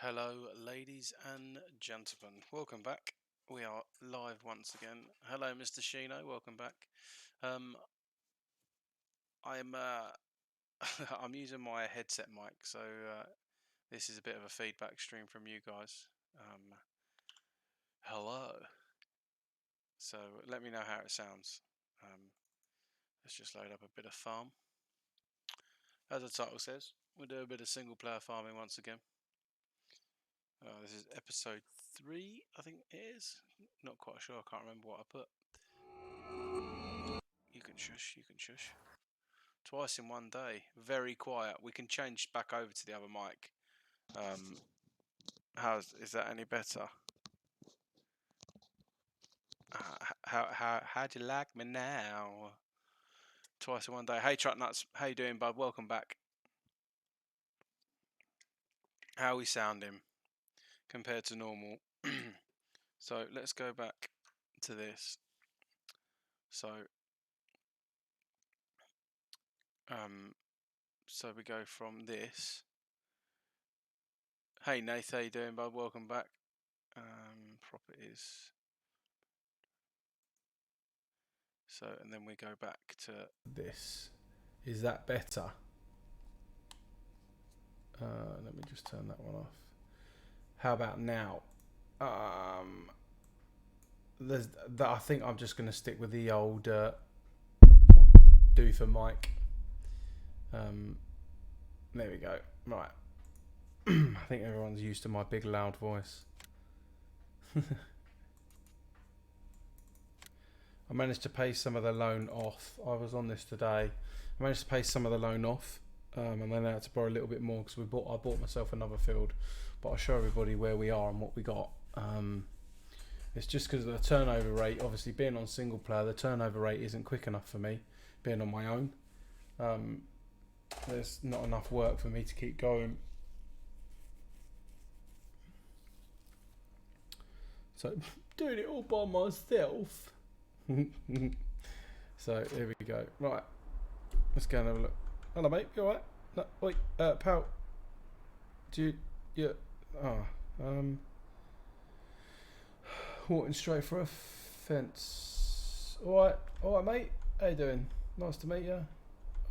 Hello, ladies and gentlemen. Welcome back. We are live once again. Hello, Mr. Shino. Welcome back. I'm I'm using my headset mic, so this is a bit of a feedback stream from you guys. Hello. So let me know how it sounds. Let's just load up a bit of farm. As the title says, we'll do a bit of single player farming once again. This is episode 3, I think it is. Not quite sure, I can't remember what I put. You can shush, you can shush. Twice in one day. Very quiet. We can change back over to the other mic. Is that any better? How do you like me now? Twice in one day. Hey Truck Nuts, how you doing, bud? Welcome back. How are we sounding compared to normal? So let's go back to this. So we go from this. Hey Nath, how you doing, bud? Welcome back. Properties. So, and then we go back to this. Is that better? Let me just turn that one off. How about now? I think I'm just going to stick with the old do for mic. There we go. Right. I think everyone's used to my big loud voice. I managed to pay some of the loan off. I was on this today. I managed to pay some of the loan off, and then I had to borrow a little bit more because I bought myself another field. But I'll show everybody where we are and what we got. It's just because of the turnover rate. Obviously, being on single player, the turnover rate isn't quick enough for me. Being on my own, there's not enough work for me to keep going. So doing it all by myself. So here we go. Right, let's go and have a look. Hello, mate. You alright? No, wait, pal. Walking straight for a fence. Alright, mate. How you doing? Nice to meet you.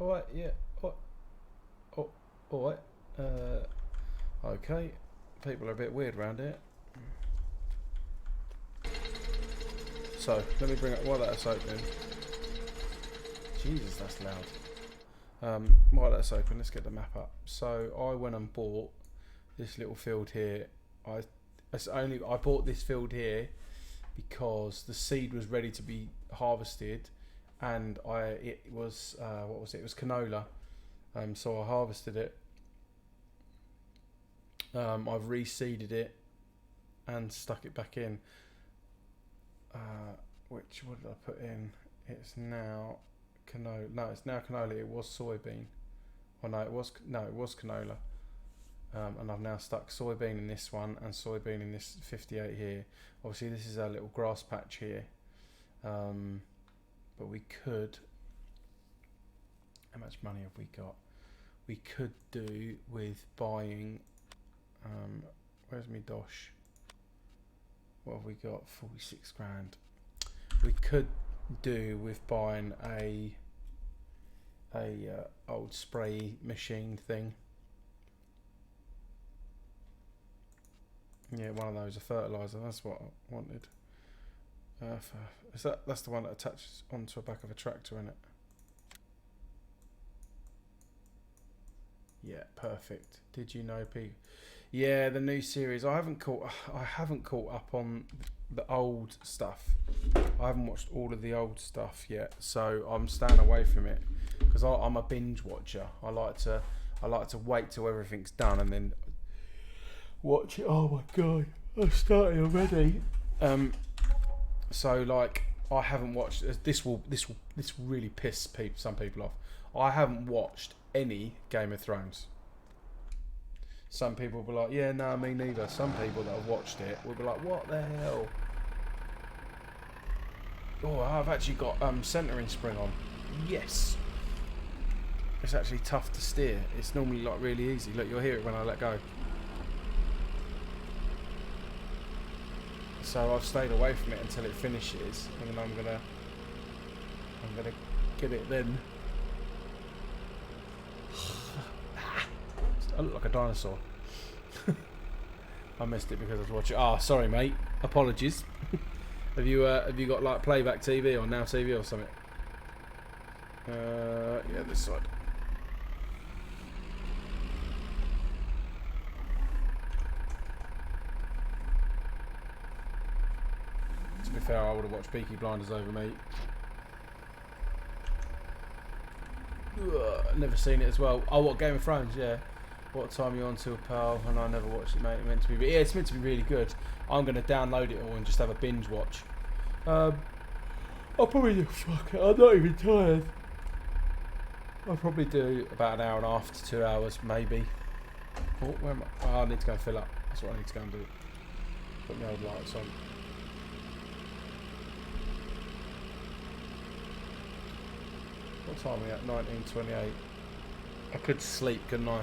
Alright, yeah. Alright. Okay. People are a bit weird around here. So, let me bring up while that's open. Jesus, that's loud. While that's open, let's get the map up. So, I went and bought this little field here. I bought this field here because the seed was ready to be harvested, and it was canola. So I harvested it. I've reseeded it and stuck it back in. What did I put in? It's now canola. No, it's now canola. It was soybean. Oh no, it was canola. And I've now stuck soybean in this one and soybean in this 58 here. Obviously, this is our little grass patch here. But we could. How much money have we got? We could do with buying. Where's me dosh? What have we got? 46 grand. We could do with buying a old spray machine thing. Yeah, one of those, a fertilizer. That's what I wanted. That's the one that attaches onto the back of a tractor, isn't it? Yeah, perfect. Did you know, Pete? Yeah, the new series. I haven't caught up on the old stuff. I haven't watched all of the old stuff yet, so I'm staying away from it because I'm a binge watcher. I like to wait till everything's done and then watch it. Oh my god, I'm starting already. So like I haven't watched. This will really piss some people off. I haven't watched any Game of Thrones. Some people will be like, yeah, no, me neither. Some people that have watched it will be like, what the hell? Oh, I've actually got centering spring on. Yes. It's actually tough to steer. It's normally like really easy. Look, you'll hear it when I let go. So I've stayed away from it until it finishes, and then I'm gonna get it then. I look like a dinosaur. I missed it because I was watching. Ah, sorry, mate. Apologies. Have you got like playback TV or Now TV or something? Yeah, this side. To be fair, I would have watched Peaky Blinders over, mate. Ugh, never seen it as well. Oh, what, Game of Thrones? Yeah. What time are you on till, pal? And I never watched it, mate. It's meant to be. Yeah, it's meant to be really good. I'm gonna download it all and just have a binge watch. I'll probably fuck it. I'm not even tired. I'll probably do about an hour and a half to 2 hours, maybe. Oh, where am I? Oh, I need to go and fill up. That's what I need to go and do. Put my old lights on. What time are we at? 19:28. I could sleep, couldn't I?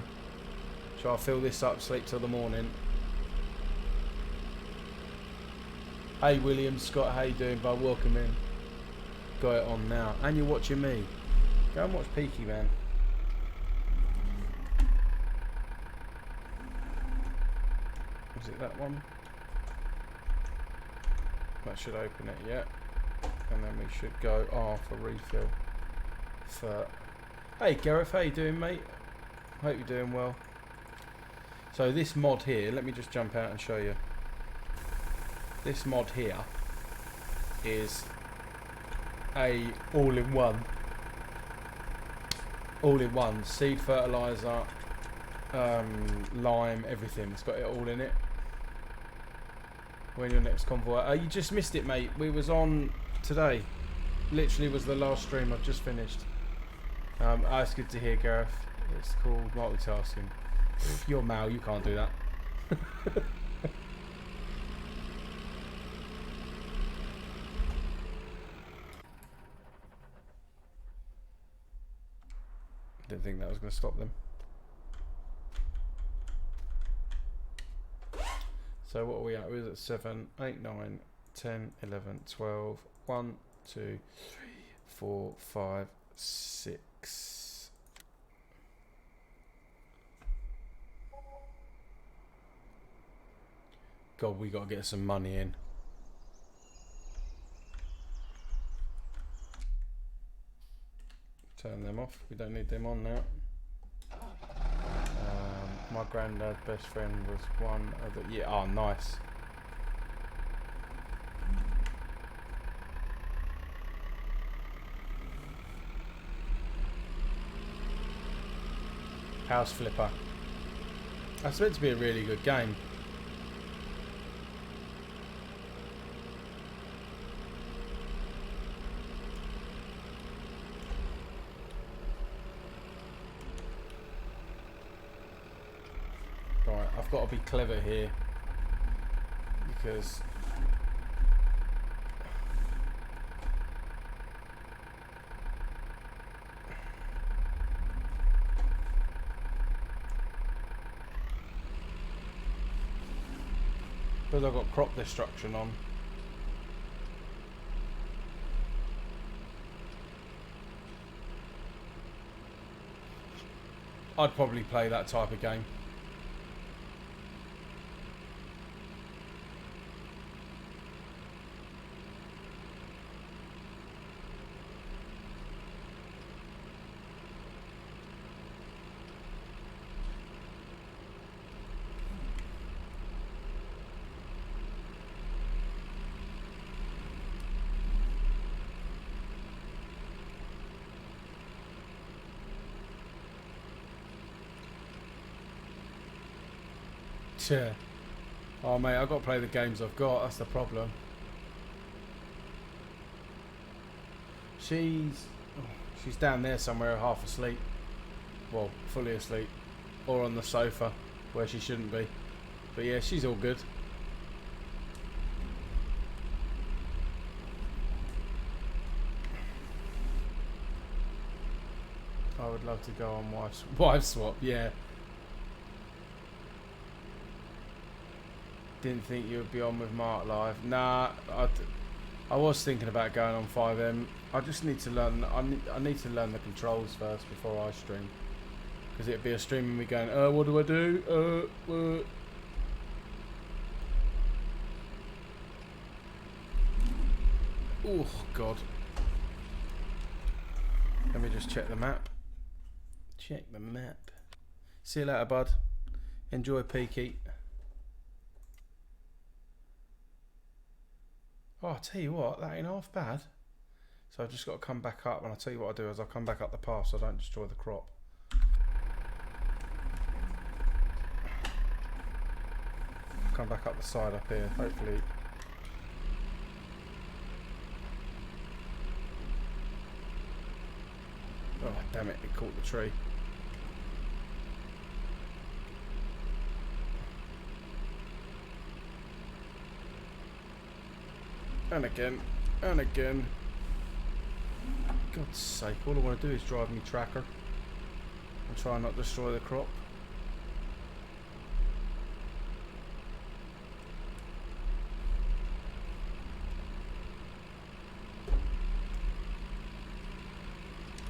Shall I fill this up, sleep till the morning? Hey William, Scott, how you doing, bud? Welcome in. Got it on now. And you're watching me. Go and watch Peaky, man. Was it that one? That should open it, yeah. And then we should go for refill. Hey Gareth, how you doing, mate? Hope you're doing well. So this mod here, let me just jump out and show you. This mod here is a all-in-one seed fertilizer, lime, everything. It's got it all in it. When your next convoy? You just missed it, mate. We was on today. Literally was the last stream I've just finished. It's good to hear, Gareth. It's called multitasking. You're Mal, you can't do that. Didn't think that was going to stop them. So what are we at? We was at 7, 8, 9, 10, 11, 12, 1, 2, 3, 4, 5, 6. God, we got to get some money in. Turn them off. We don't need them on now. My granddad's best friend was one of the... Yeah, oh, nice. House Flipper. That's meant to be a really good game. Right, I've got to be clever here because I've got crop destruction on. I'd probably play that type of game. Yeah. Oh mate, I've got to play the games I've got, that's the problem. She's down there somewhere half asleep. Well, fully asleep. Or on the sofa, where she shouldn't be. But yeah, she's all good. I would love to go on wife swap, yeah. Didn't think you would be on with Mark live. Nah, I was thinking about going on 5M. I just need to learn. I need to learn the controls first before I stream. Because it'd be a stream and me going, what do I do? Oh God. Let me just check the map. Check the map. See you later, bud. Enjoy Peaky. Oh, I'll tell you what, that ain't half bad. So I've just got to come back up, and I'll tell you what I'll do is I'll come back up the path so I don't destroy the crop. Come back up the side up here, hopefully. Oh, damn it, it caught the tree. And again, and again. God's sake, all I want to do is drive me tracker and try and not destroy the crop.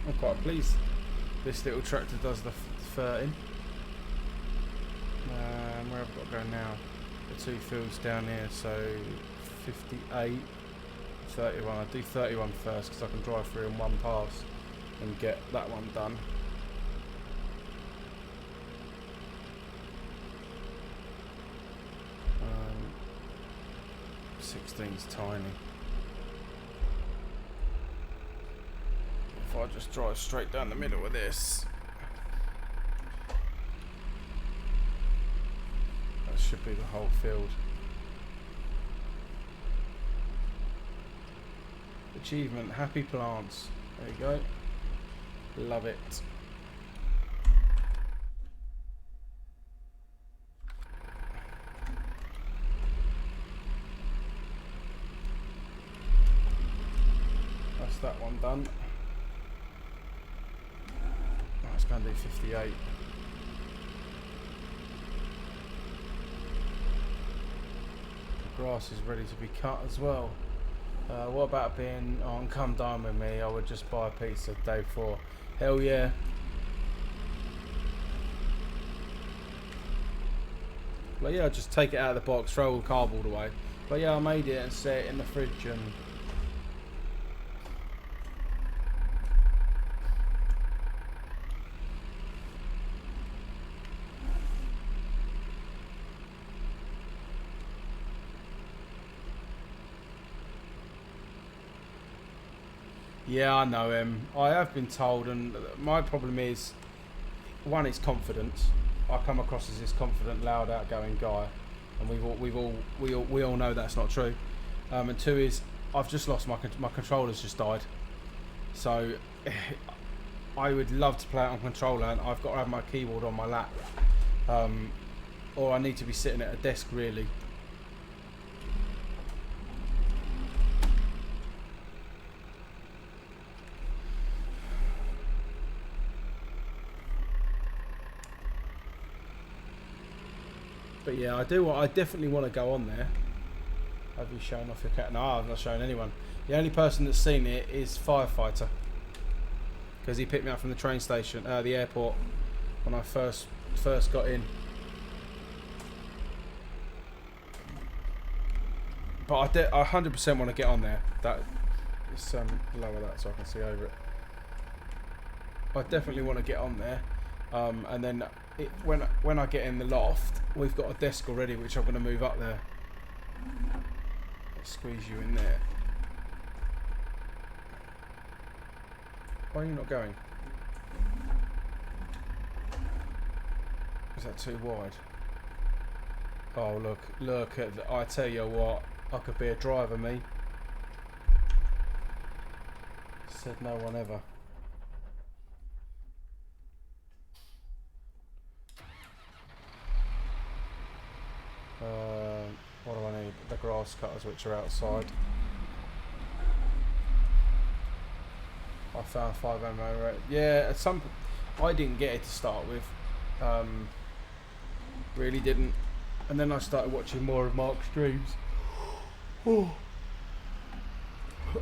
I'm quite pleased this little tractor does the 30. Where have I got to go now? The two fields down here, so 58, 31. I'll do 31 first because I can drive through in one pass and get that one done. Um, 16's tiny. If I just drive straight down the middle of this, that should be the whole field. Achievement, happy plants. There you go. Love it. That's that one done. That's going to do 58. The grass is ready to be cut as well. What about being on Come Dine With Me? I would just buy a pizza day 4. Hell yeah. But yeah, just take it out of the box, throw all the cardboard away. But yeah, I made it and set it in the fridge and... Yeah, I know him. I have been told, and my problem is, one, it's confidence. I come across as this confident, loud, outgoing guy, and we all know that's not true. And two is, I've just lost my controller's just died. So I would love to play it on controller, and I've got to have my keyboard on my lap, or I need to be sitting at a desk really. But yeah, I definitely want to go on there. Have you shown off your cat? No, I've not shown anyone. The only person that's seen it is Firefighter, because he picked me up from the train station, the airport, when I first got in. But I 100% want to get on there. That is lower that so I can see over it. I definitely want to get on there, and then when I get in the loft, we've got a desk already, which I'm going to move up there. Let's squeeze you in there. Why are you not going? Is that too wide? Oh look at the, I tell you what, I could be a driver, me. Said no one ever. What do I need? The grass cutters, which are outside. I found 5 ammo. Right? Yeah, I didn't get it to start with. Really didn't. And then I started watching more of Mark's streams. Oh.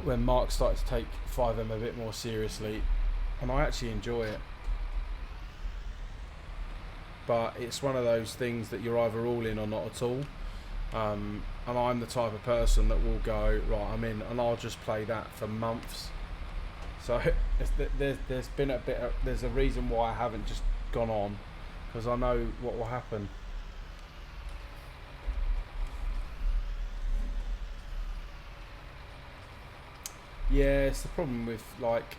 When Mark started to take 5M a bit more seriously, and I actually enjoy it. But it's one of those things that you're either all in or not at all. And I'm the type of person that will go, right, I'm in, and I'll just play that for months. So there's been a bit of, there's a reason why I haven't just gone on, because I know what will happen. Yeah, it's the problem with like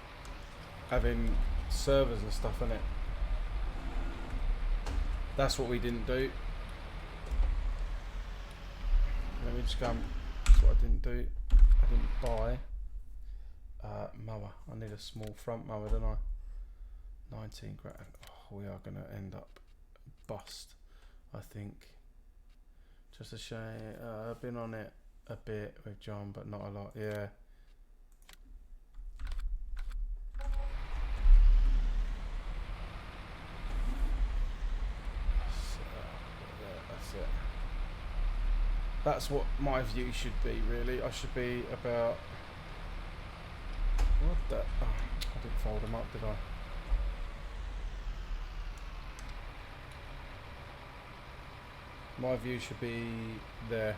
having servers and stuff, isn't it? That's what we didn't do. Let me just go. That's what I didn't do. I didn't buy mower. I need a small front mower, don't I? 19 grand. Oh, we are going to end up bust, I think. Just a shame. I've been on it a bit with John, but not a lot. Yeah. That's it. That's what my view should be, really. I should be about... What the... Oh, I didn't fold them up, did I? My view should be there.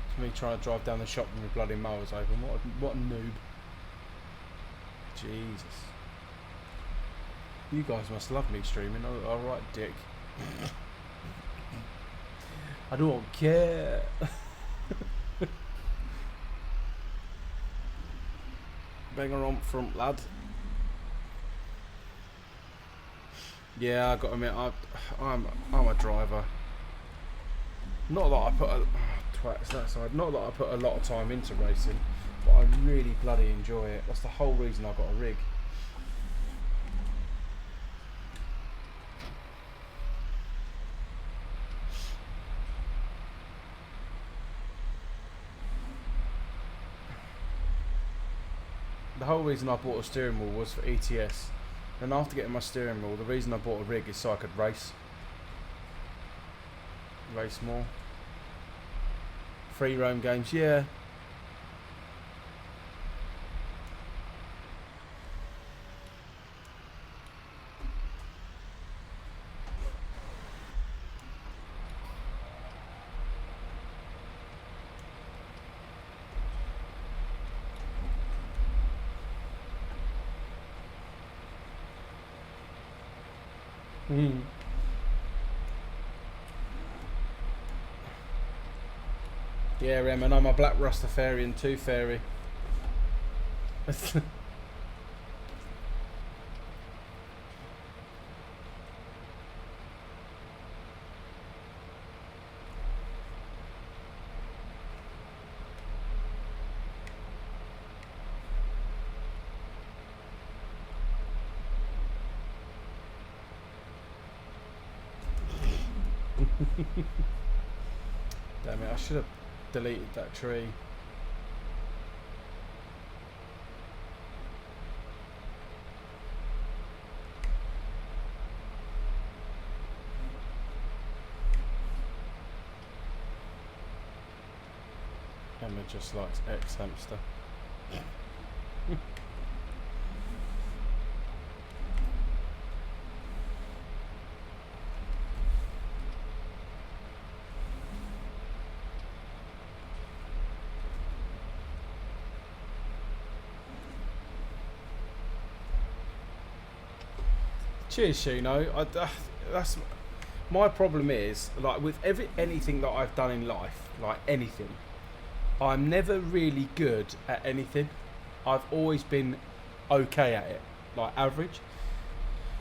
It's me trying to drive down the shop with my bloody mowers open. What a noob. Jesus. You guys must love me streaming. Alright, dick. I don't care. Banger on front, lad. Yeah, I got to admit, I'm a driver. Not that I put twats that side. Not that I put a lot of time into racing, but I really bloody enjoy it. That's the whole reason I got a rig. The whole reason I bought a steering wheel was for ETS. And after getting my steering wheel, the reason I bought a rig is so I could race. Race more. Free roam games, yeah. Yeah, Em, and I'm a black Rastafarian too, fairy. Damn it, I should have deleted that tree. Emma just likes ex-hamster. Cheers, Shino. That's my problem is, like, with anything that I've done in life, like anything, I'm never really good at anything. I've always been okay at it, like average.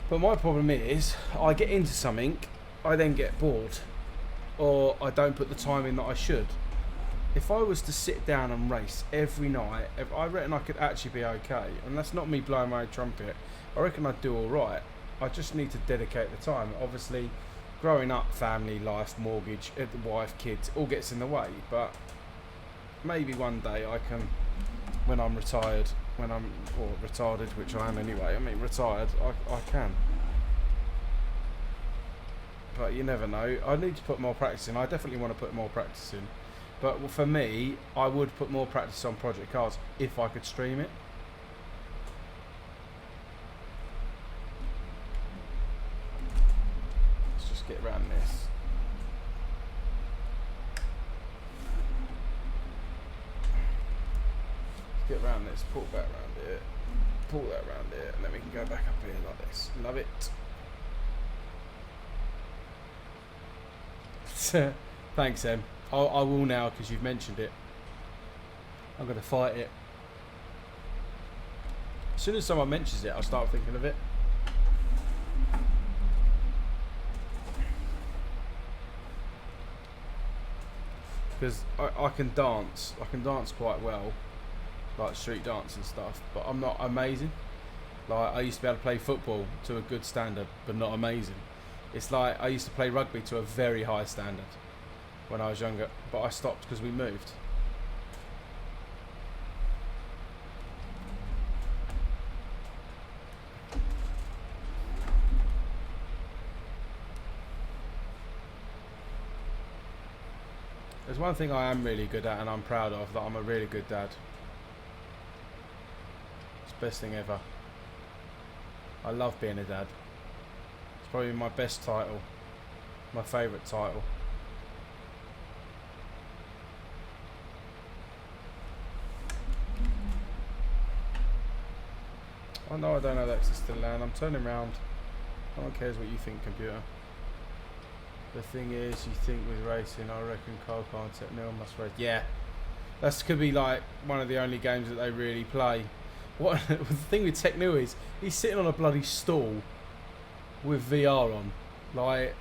But my problem is, I get into something, I then get bored, or I don't put the time in that I should. If I was to sit down and race every night, I reckon I could actually be okay. And that's not me blowing my own trumpet. I reckon I'd do all right. I just need to dedicate the time. Obviously, growing up, family, life, mortgage, wife, kids, all gets in the way. But maybe one day I can, when I'm retired, or retarded, which I am anyway. I mean, retired, I can. but you never know. I need to put more practice in. I definitely want to put more practice in. But for me, I would put more practice on Project Cars if I could stream it. Let's just get around this. Get around this, pull back around it, pull that around it, and then we can go back up here like this. Love it. Thanks, Em. I will now because you've mentioned it. I'm going to fight it. As soon as someone mentions it, I'll start thinking of it. Because I can dance. I can dance quite well. Like street dance and stuff. But I'm not amazing. Like, I used to be able to play football to a good standard, but not amazing. It's like I used to play rugby to a very high standard when I was younger, but I stopped because we moved. There's one thing I am really good at and I'm proud of, that I'm a really good dad. It's the best thing ever. I love being a dad. It's probably my best title, my favourite title. Oh no, I don't have access to land. I'm turning around. No one cares what you think, computer. The thing is, you think with racing, I reckon Cole can't set Neil must race. Yeah, that could be like one of the only games that they really play. What the thing with Techno is, he's sitting on a bloody stool with VR on. Like,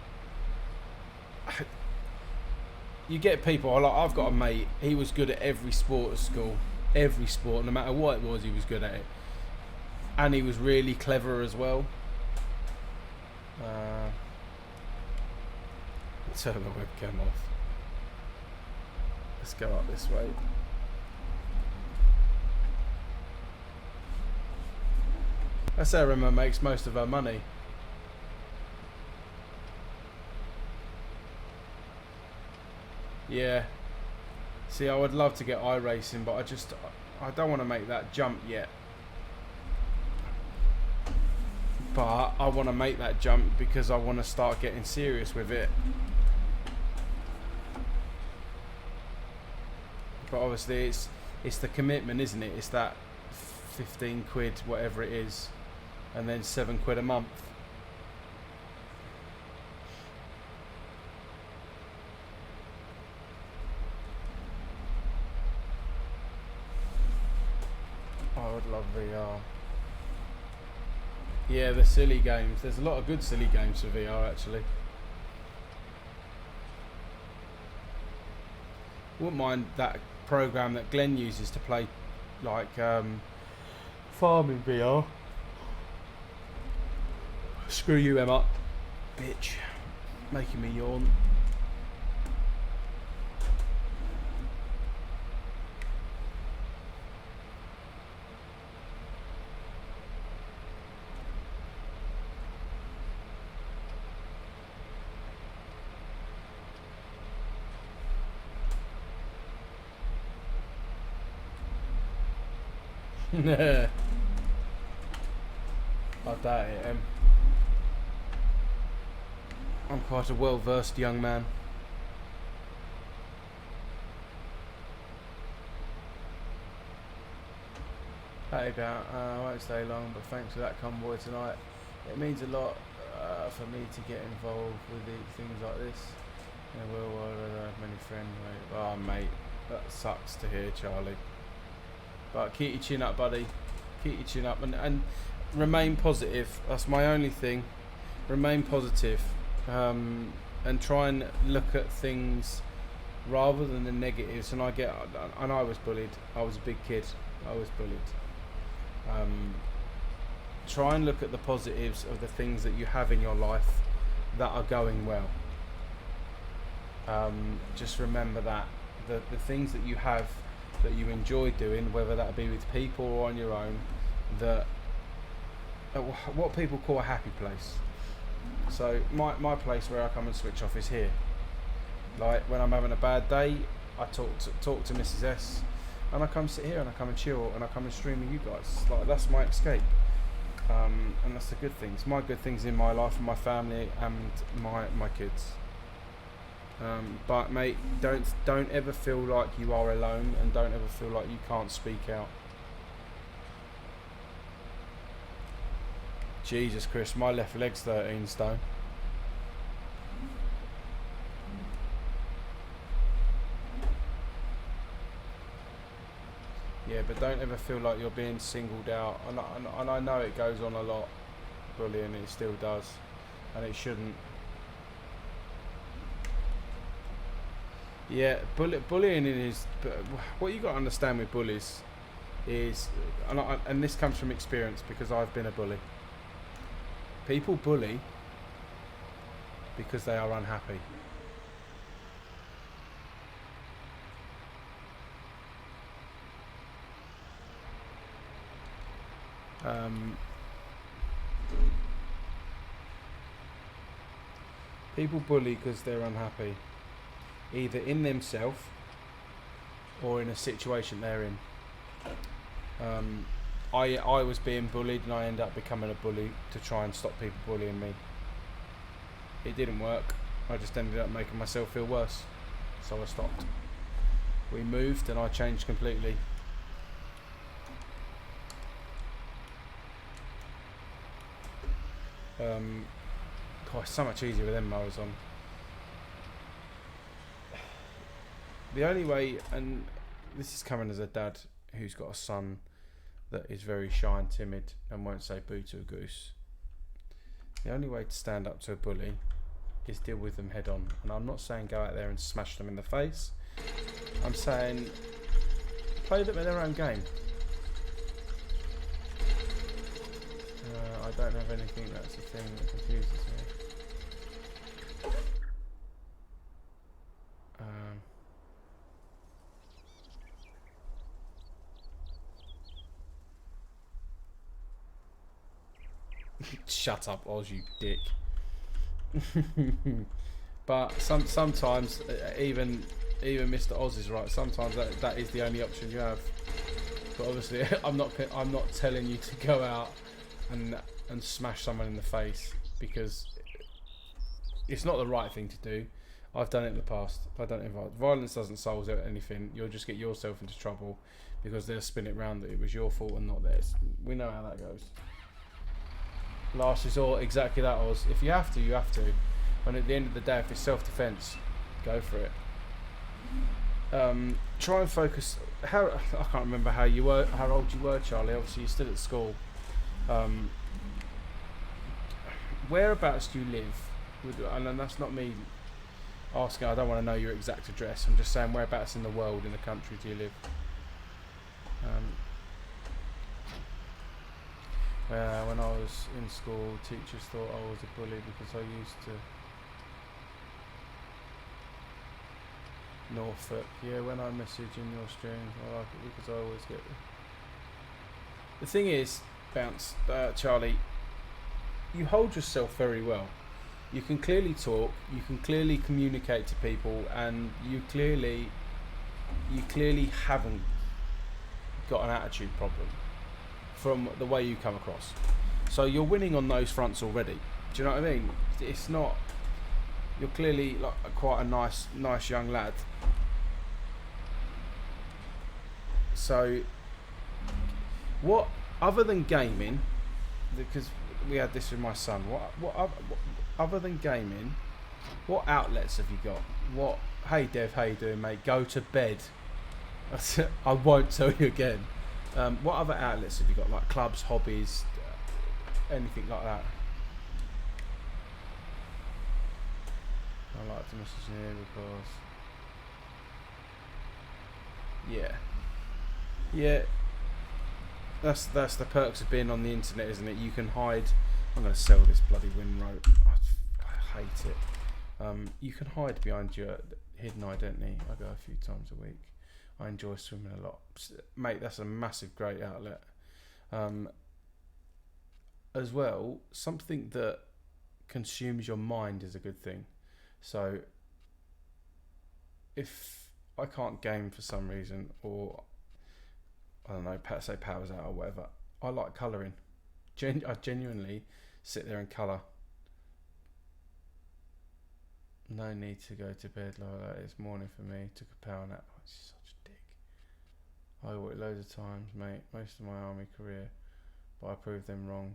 you get people. Like, I've got a mate. He was good at every sport at school, every sport, no matter what it was, he was good at it. And he was really clever as well. Turn the webcam off. Let's go up this way. That's how Emma makes most of her money. Yeah. See, I would love to get iRacing, but I don't want to make that jump yet. But I want to make that jump because I want to start getting serious with it. But obviously it's the commitment, isn't it? It's that 15 quid, whatever it is, and then 7 quid a month. I would love VR. Yeah, the silly games. There's a lot of good silly games for VR actually. Wouldn't mind that program that Glenn uses to play like farming VR. Screw you, Emma. Bitch. Making me yawn. I doubt it. I'm quite a well-versed young man. Hey, I won't stay long, but thanks for that convoy tonight. It means a lot for me to get involved with things like this. In a world where I have many friends. Oh, mate, that sucks to hear, Charlie. But keep your chin up, buddy. Keep your chin up and remain positive. That's my only thing. Remain positive, and try and look at things rather than the negatives. And I was bullied. I was a big kid. I was bullied. Try and look at the positives of the things that you have in your life that are going well. Just remember that the things that you have that you enjoy doing, whether that be with people or on your own, that what people call a happy place. So my place where I come and switch off is here. Like when I'm having a bad day, I talk to Mrs S, and I come sit here and I come and chill and I come and stream with you guys. Like that's my escape, and that's the good things. My good things in my life and my family and my kids. But mate, don't ever feel like you are alone, and don't ever feel like you can't speak out. Jesus Christ, my left leg's 13 stone. Yeah, but don't ever feel like you're being singled out. And I know it goes on a lot, bullying, it still does, and it shouldn't. Yeah, bullying is. What you got to understand with bullies is, and this comes from experience because I've been a bully. People bully because they are unhappy. People bully because they're unhappy, either in themselves or in a situation they're in. I was being bullied and I ended up becoming a bully to try and stop people bullying me. It didn't work. I just ended up making myself feel worse, so I stopped. We moved and I changed completely. God, it's so much easier with them mowers on. The only way, and this is coming as a dad who's got a son that is very shy and timid and won't say boo to a goose. The only way to stand up to a bully is deal with them head on. And I'm not saying go out there and smash them in the face. I'm saying play them in their own game. I don't have anything, that's the thing that confuses me. Shut up, Oz, you dick. But sometimes even Mr. Oz is right. Sometimes that is the only option you have. But obviously, I'm not telling you to go out and smash someone in the face, because it's not the right thing to do. I've done it in the past. Violence doesn't solve anything. You'll just get yourself into trouble because they'll spin it round that it was your fault and not theirs. We know how that goes. Last resort, exactly that, Oz. If you have to, you have to. And at the end of the day, if it's self-defense, go for it. Try and focus. I can't remember how old you were, Charlie. Obviously, you're still at school. Whereabouts do you live? And that's not me asking. I don't want to know your exact address. I'm just saying, whereabouts in the world, in the country, do you live? When I was in school, teachers thought I was a bully because I used to Norfolk. Yeah, when I message in your streams, I like it because I always get the thing is, Bounce, Charlie, you hold yourself very well. You can clearly talk, you can clearly communicate to people, and you clearly haven't got an attitude problem from the way you come across. So you're winning on those fronts already. Do you know what I mean? It's not. You're clearly like quite a nice young lad. So, what other than gaming? Because we had this with my son. What other than gaming? What outlets have you got? What? Hey Dev, how you doing, mate? Go to bed. I won't tell you again. What other outlets have you got? Like clubs, hobbies, anything like that? I like to message here because yeah, that's the perks of being on the internet, isn't it? You can hide. I'm going to sell this bloody wind rope. I hate it. You can hide behind your hidden identity. I go a few times a week. I enjoy swimming a lot, mate. That's a massive, great outlet. As well, something that consumes your mind is a good thing. So if I can't game for some reason, or I don't know, say power's out or whatever, I like colouring. I genuinely sit there and colour. No need to go to bed like that. It's morning for me. Took a power nap. Oh, it's such a dick. I worked loads of times, mate. Most of my army career, but I proved them wrong.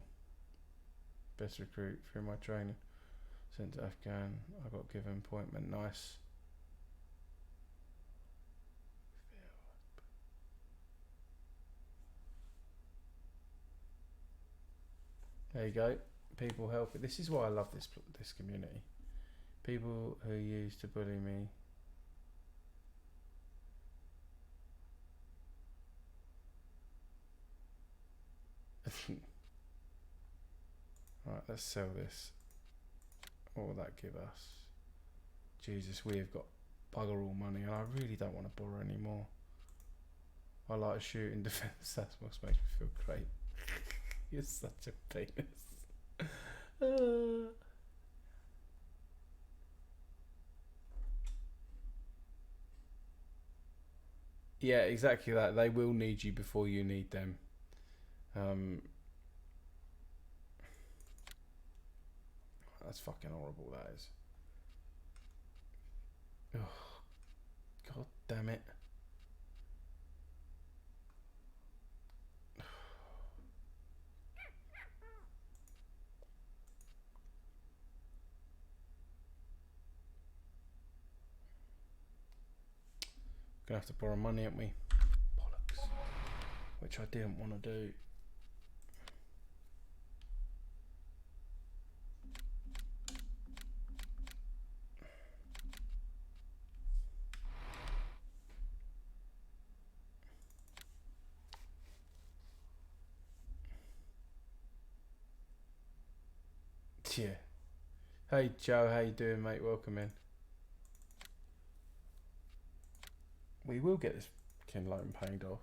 Best recruit through my training. Sent to Afghan. I got given appointment. Nice. There you go. People help it. This is why I love this community. People who used to bully me. Right, let's sell this. What will that give us? Jesus, we have got bugger all money, and I really don't want to borrow anymore. I like shooting defence. That's what makes me feel great. You're such a penis. Yeah, exactly that. They will need you before you need them. That's fucking horrible, that is. Oh, God damn it. Gonna have to borrow money, aren't we? Bollocks. Which I didn't want to do. Yeah. Hey Joe, how you doing, mate? Welcome in. We will get this kin loan paid off.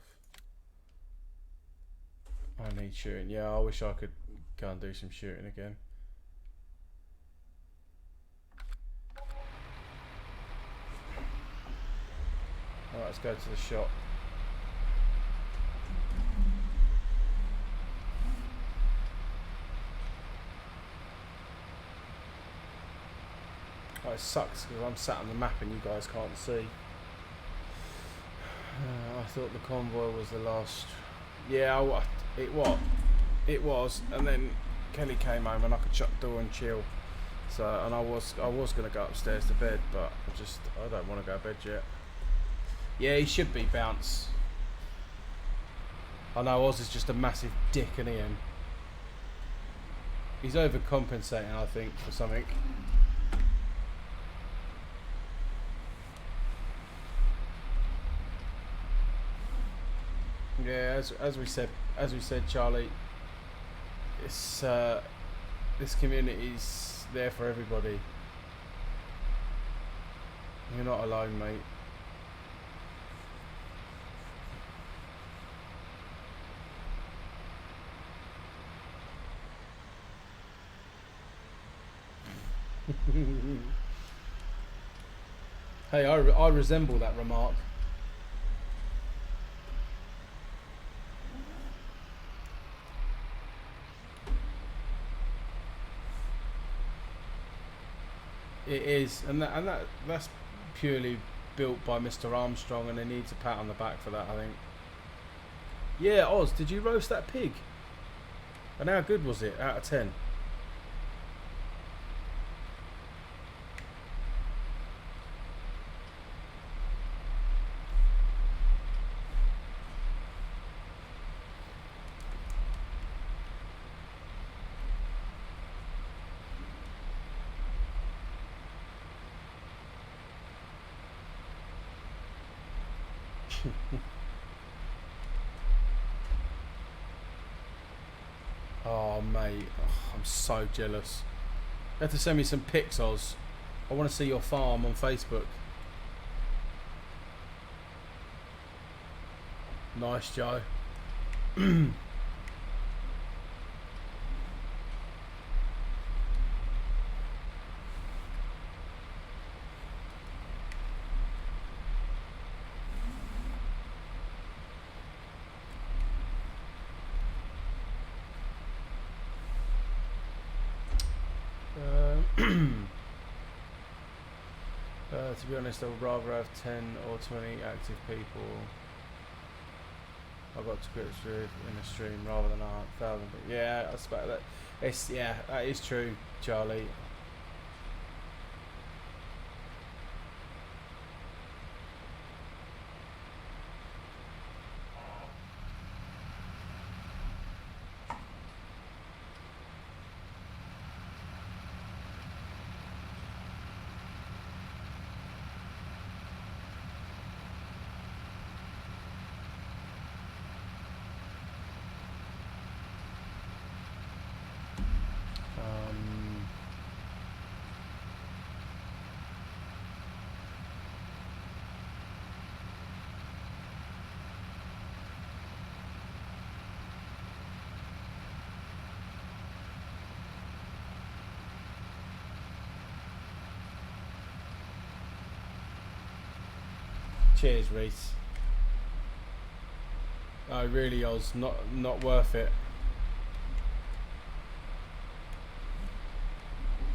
I need shooting. Yeah, I wish I could go and do some shooting again. Alright, let's go to the shop. Oh, it sucks because I'm sat on the map and you guys can't see. I thought the convoy was the last. Yeah, it was, and then Kelly came home and I could shut the door and chill. So, and I was gonna go upstairs to bed, but I don't want to go to bed yet. Yeah, he should be bounce. I know Oz is just a massive dick, and Ian. He's overcompensating, I think, for something. Yeah, as we said, Charlie, it's this community's there for everybody. You're not alone, mate. Hey, I resemble that remark. It is, and that's purely built by Mr. Armstrong, and he needs a pat on the back for that, I think. Yeah, Oz, did you roast that pig? And how good was it out of 10? Oh mate, I'm so jealous. You have to send me some pics, Oz. I want to see your farm on Facebook. Nice, Joe. To be honest, I would rather have 10 or 20 active people I got to grips with in a stream rather than 1,000. But yeah, I suppose that that is true, Charlie. Cheers, Reese. Oh, really, Oz, not worth it.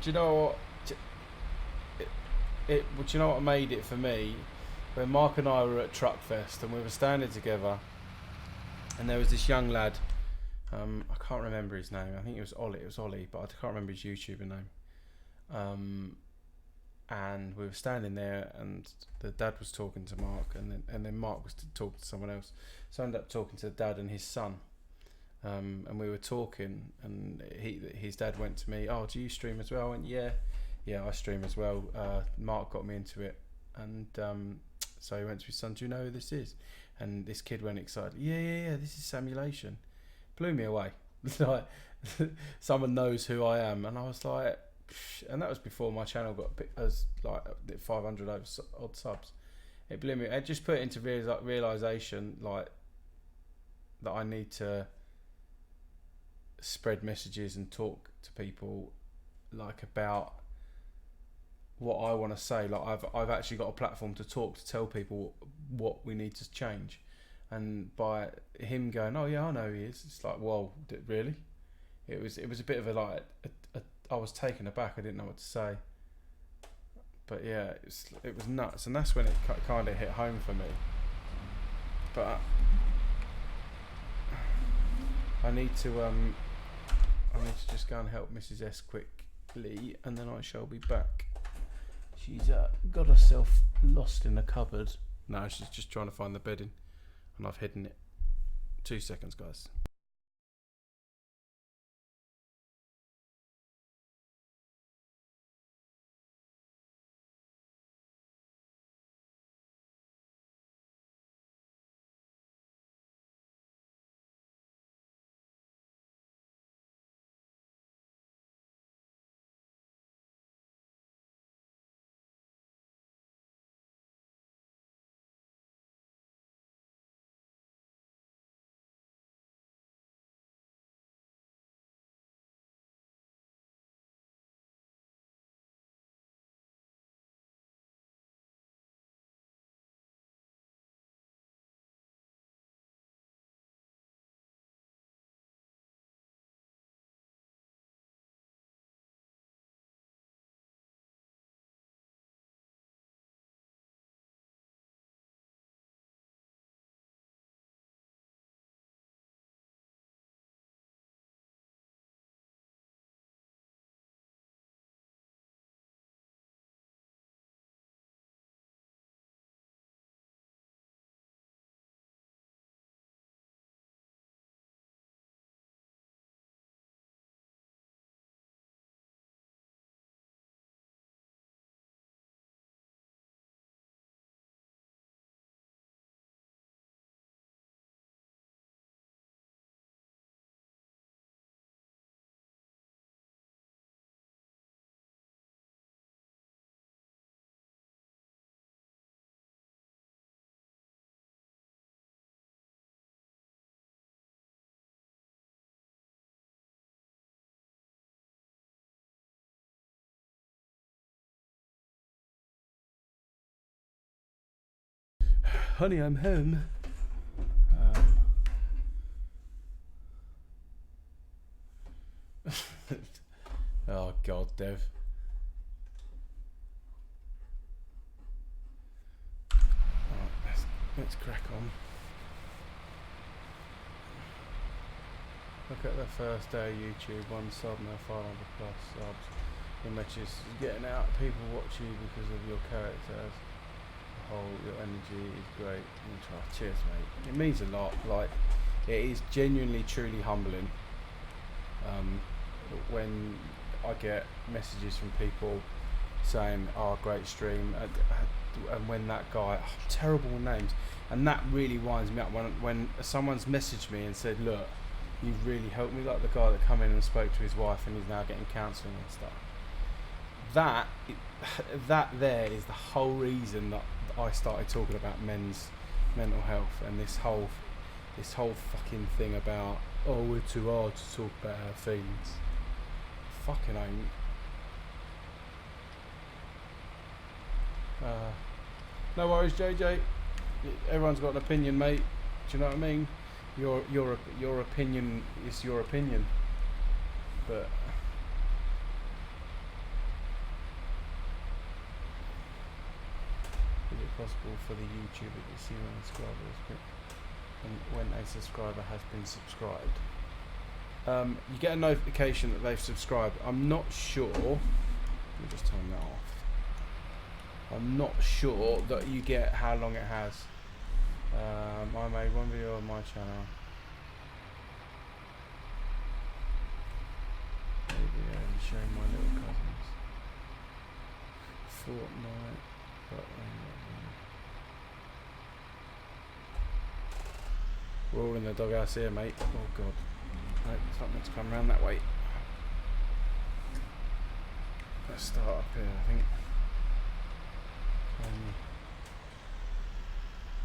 Do you know what? Do you know what made it for me? When Mark and I were at Truckfest and we were standing together, and there was this young lad. I can't remember his name. I think it was Ollie. It was Ollie, but I can't remember his YouTuber name. And we were standing there, and the dad was talking to Mark, and then Mark was talking to someone else. So I ended up talking to the dad and his son, and we were talking, and his dad went to me, "Oh, do you stream as well?" I went, "Yeah, I stream as well." Mark got me into it, and so he went to his son, "Do you know who this is?" And this kid went excited, "Yeah, this is Simulation." Blew me away. Like, someone knows who I am, and I was like. And that was before my channel got as like 500 odd subs. It blew me. It just put it into realization, like, that I need to spread messages and talk to people, like, about what I want to say. Like, I've actually got a platform to talk, to tell people what we need to change. And by him going, "Oh yeah, I know who he is," it's like, whoa, really? It was a bit of a I was taken aback. I didn't know what to say, but yeah, it was nuts, and that's when it kind of hit home for me. But I need to just go and help Mrs. S quickly, and then I shall be back. She's got herself lost in the cupboard. No, she's just trying to find the bedding, and I've hidden it. 2 seconds, guys. Honey, I'm home. Oh God, Dev. let's crack on. Look at the first day of YouTube, 1 sub, now 500 plus subs. Your messages getting out, people watch you because of your characters. Your energy is great. Cheers, mate. It means a lot. Like, it is genuinely, truly humbling when I get messages from people saying, "Oh, great stream," and when that guy, terrible names, and that really winds me up when someone's messaged me and said, "Look, you've really helped me," like the guy that come in and spoke to his wife and he's now getting counselling and stuff. That there is the whole reason that I started talking about men's mental health and this whole fucking thing about, oh, we're too hard to talk about our feelings. Fucking ain't. No worries, JJ. Everyone's got an opinion, mate. Do you know what I mean? Your opinion is your opinion, but is it possible for the YouTuber to see when a subscriber when a subscriber has been subscribed? You get a notification that they've subscribed. I'm not sure. Let me just turn that off. I'm not sure that you get how long it has. I made one video on my channel. Maybe showing my little cousins. Fortnite, but we're all in the doghouse here, mate. Oh god. Nope, it's not meant to come around that way. Let's start up here, I think.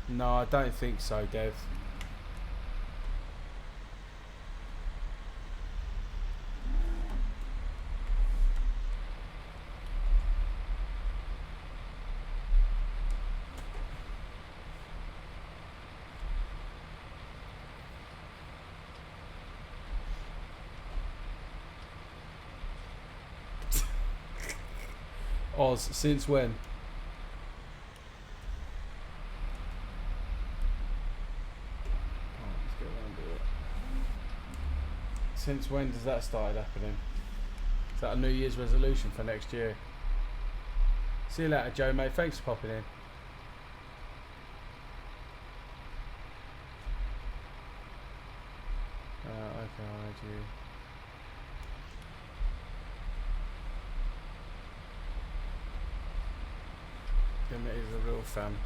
No, I don't think so, Dev. Oz, since when? Since when does that start happening? Is that a New Year's resolution for next year? See you later, Joe, mate. Thanks for popping in. Okay, I do. Him is a real fan.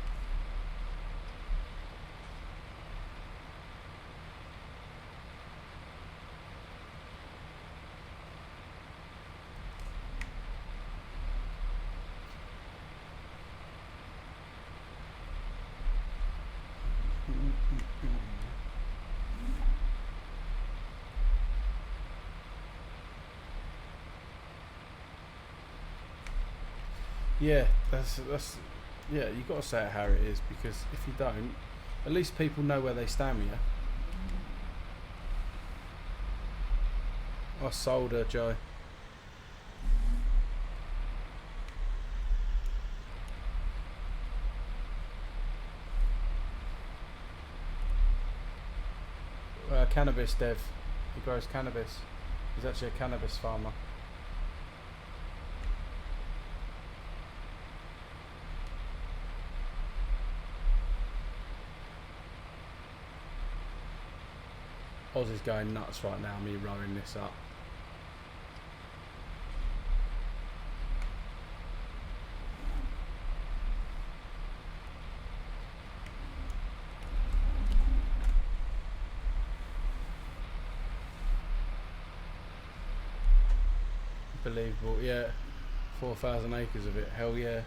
Yeah, that's yeah, you got to say it how it is, because if you don't, at least people know where they stand with you. I sold her, Joe. Cannabis, Dev. He grows cannabis. He's actually a cannabis farmer. Oz is going nuts right now, me rowing this up. Unbelievable, yeah. 4,000 acres of it, hell yeah.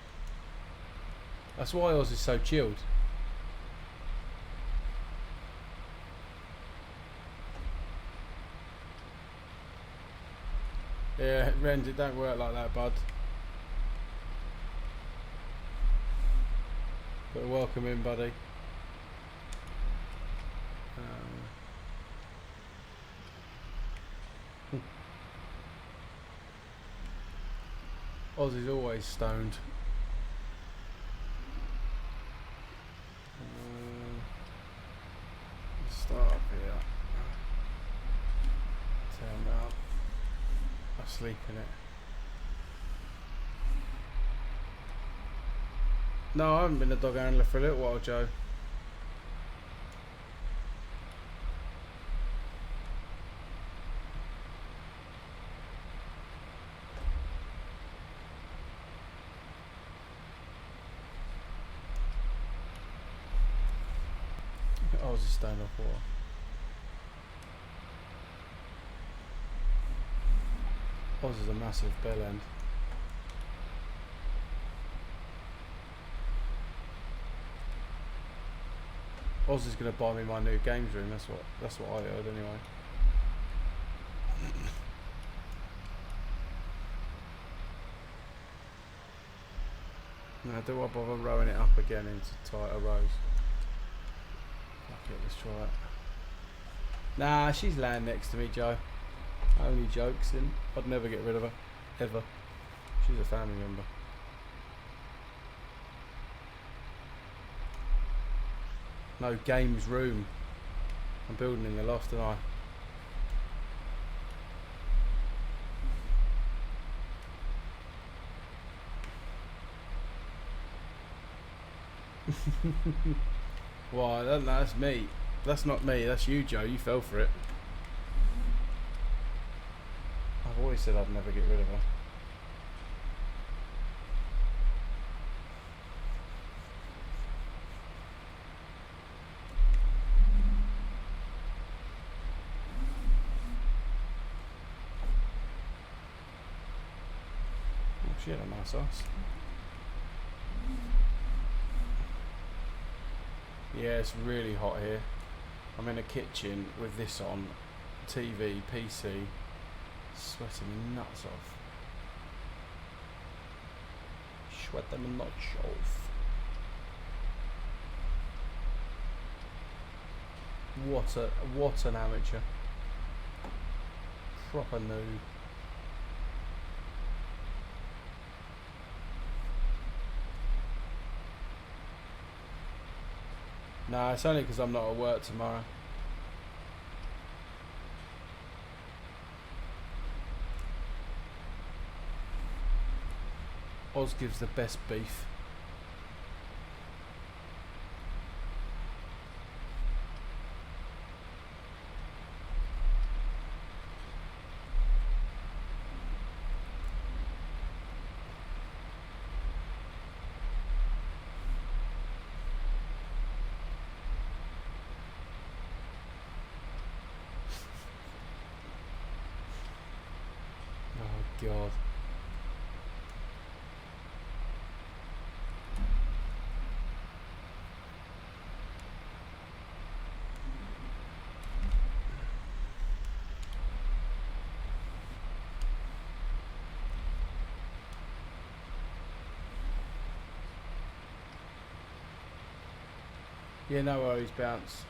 That's why Oz is so chilled. Yeah, Renz, it don't work like that, bud. But welcome in, buddy. Oz is always stoned. start up here. Turn round. I sleep in it. No, I haven't been a dog handler for a little while, Joe. I was just staying off water. Oz is a massive bell end. Oz is going to buy me my new games room. That's what I heard anyway. Now, do I bother rowing it up again into tighter rows? Fuck it, let's try it. Nah, she's laying next to me, Joe. Only jokes, and I'd never get rid of her, ever. She's a family member. No games room. I'm building in the loft, aren't I? Why? That's me. That's not me. That's you, Joe. You fell for it. I've always said I'd never get rid of her. Oh, she had a nice ass. Yeah, it's really hot here. I'm in a kitchen with this on, TV, PC, sweating my nuts off. Sweating my nuts off. What an amateur. Proper noob. Nah, it's only because I'm not at work tomorrow. Oz gives the best beef. Oh God. Yeah, no worries, Bounce.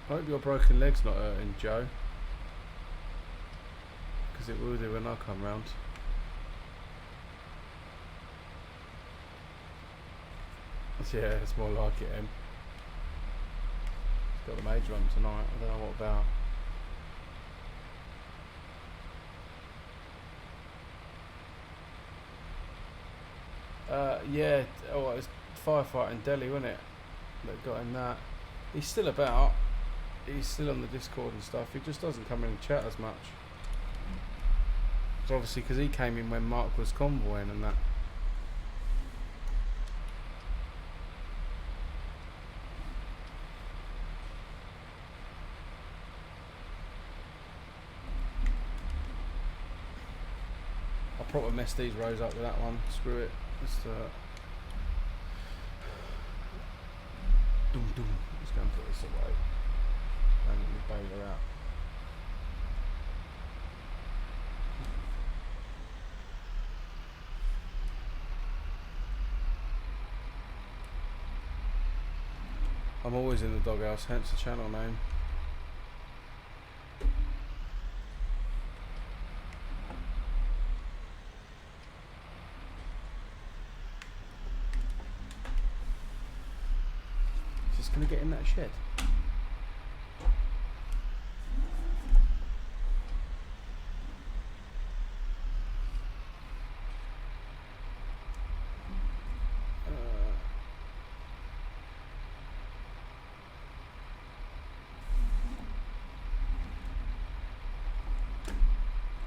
I hope your broken leg's not hurting, Joe. Because it will do when I come round. Yeah, it's more like it, Em. It's got the major on tonight. I don't know what about. Yeah, oh, it was firefighter in Delhi, wasn't it? That got him that. He's still about. He's still on the Discord and stuff. He just doesn't come in and chat as much. It's obviously because he came in when Mark was convoying and that. I proper messed these rows up with that one. Screw it. Just doom. Let's go and put this away. Don't let me bail her out. I'm always in the doghouse, hence the channel name. going to get in that shed?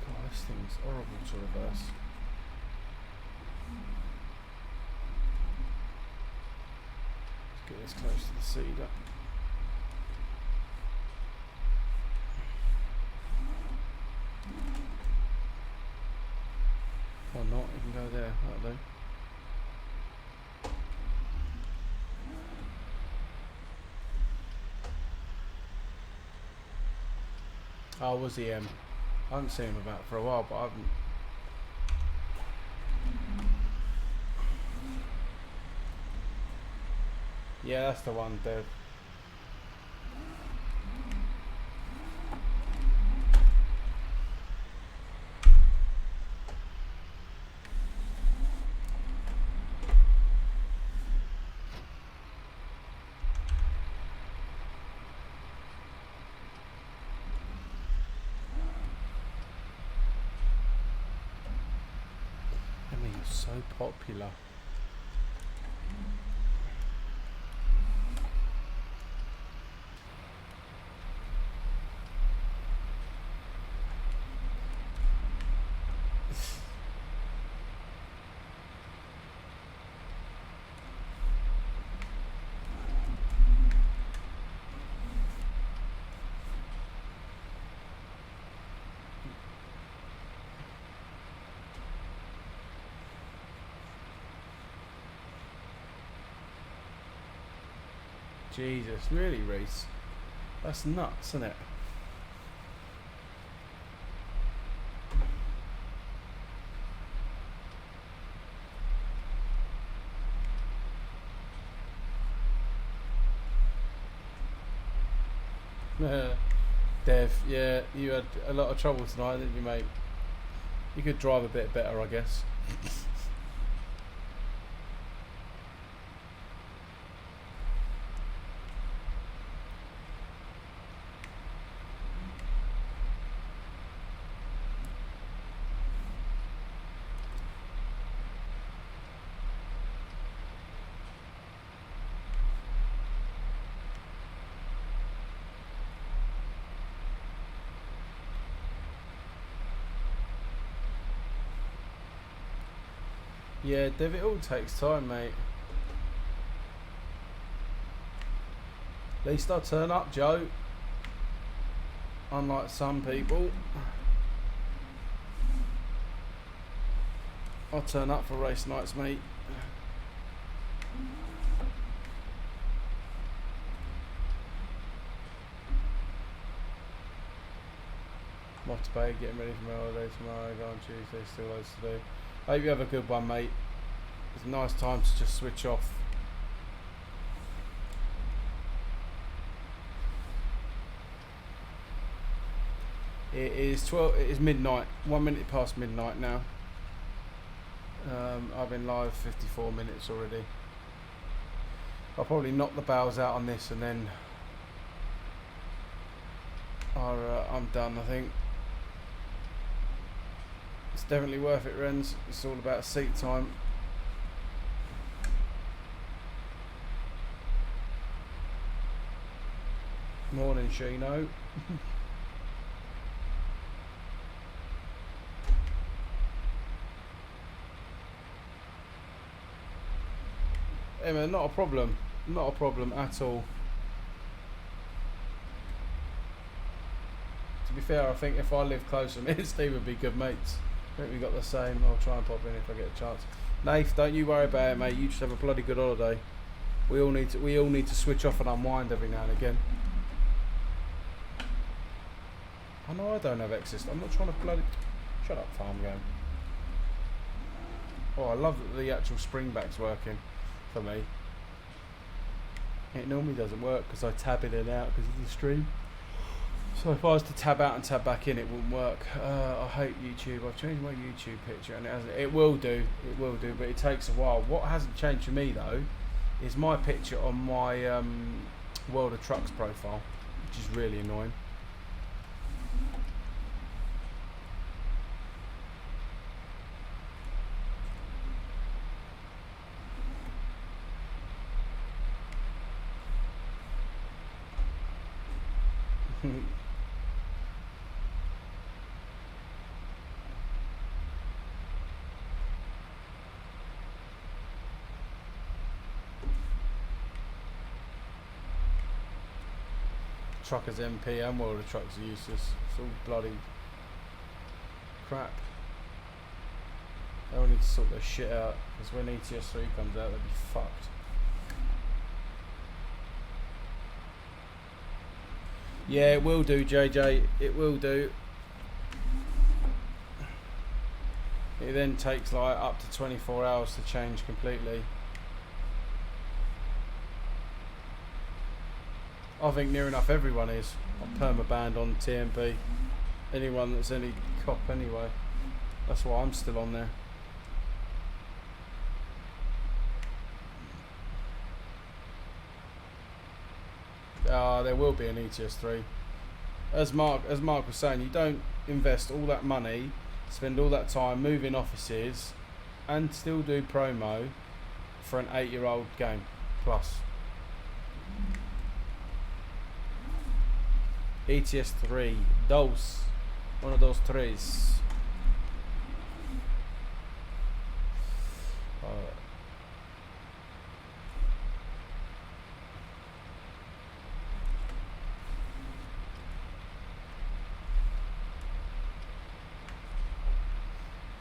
God, this thing's horrible to reverse. Get this close to the cedar. Or not, you can go there, that'll do. Oh, was he I haven't seen him about for a while, but I haven't. Yeah, that's the one, Dev. I mean, you're so popular. Jesus, really, Reese? That's nuts, isn't it? Dev, yeah, you had a lot of trouble tonight, didn't you, mate? You could drive a bit better, I guess. Yeah, Dev, it all takes time, mate. At least I turn up, Joe. Unlike some people. I turn up for race nights, mate. Off to bed, getting ready for my holiday tomorrow. Go on Tuesday, still loads to do. Hope you have a good one, mate. It's a nice time to just switch off. It is midnight. 1 minute past midnight now. I've been live 54 minutes already. I'll probably knock the bowels out on this and then I'm done, I think. It's definitely worth it, Renz. It's all about seat time. Morning, Shino. Emma, not a problem. Not a problem at all. To be fair, I think if I live closer, me and Steve would be good mates. I think we got the same. I'll try and pop in if I get a chance. Nath, don't you worry about it, mate. You just have a bloody good holiday. We all need to switch off and unwind every now and again. I know I don't have access. I'm not trying to bloody... Shut up, farm game. Oh, I love that the actual springback's working for me. It normally doesn't work because I tab in and out because of the stream. So if I was to tab out and tab back in, it wouldn't work. I hate YouTube. I've changed my YouTube picture and it will do, but it takes a while. What hasn't changed for me though is my picture on my World of Trucks profile, which is really annoying. Truckers MP and World of Trucks are useless. It's all bloody crap. They all need to sort their shit out, because when ETS3 comes out, they'll be fucked. Yeah, it will do, JJ. It will do. It then takes like up to 24 hours to change completely. I think near enough everyone is. I'm permabanned on TMP. Anyone that's any cop anyway. That's why I'm still on there. There will be an ETS3. As Mark was saying, you don't invest all that money, spend all that time moving offices, and still do promo for an 8-year-old game plus. ETS3, one of those threes.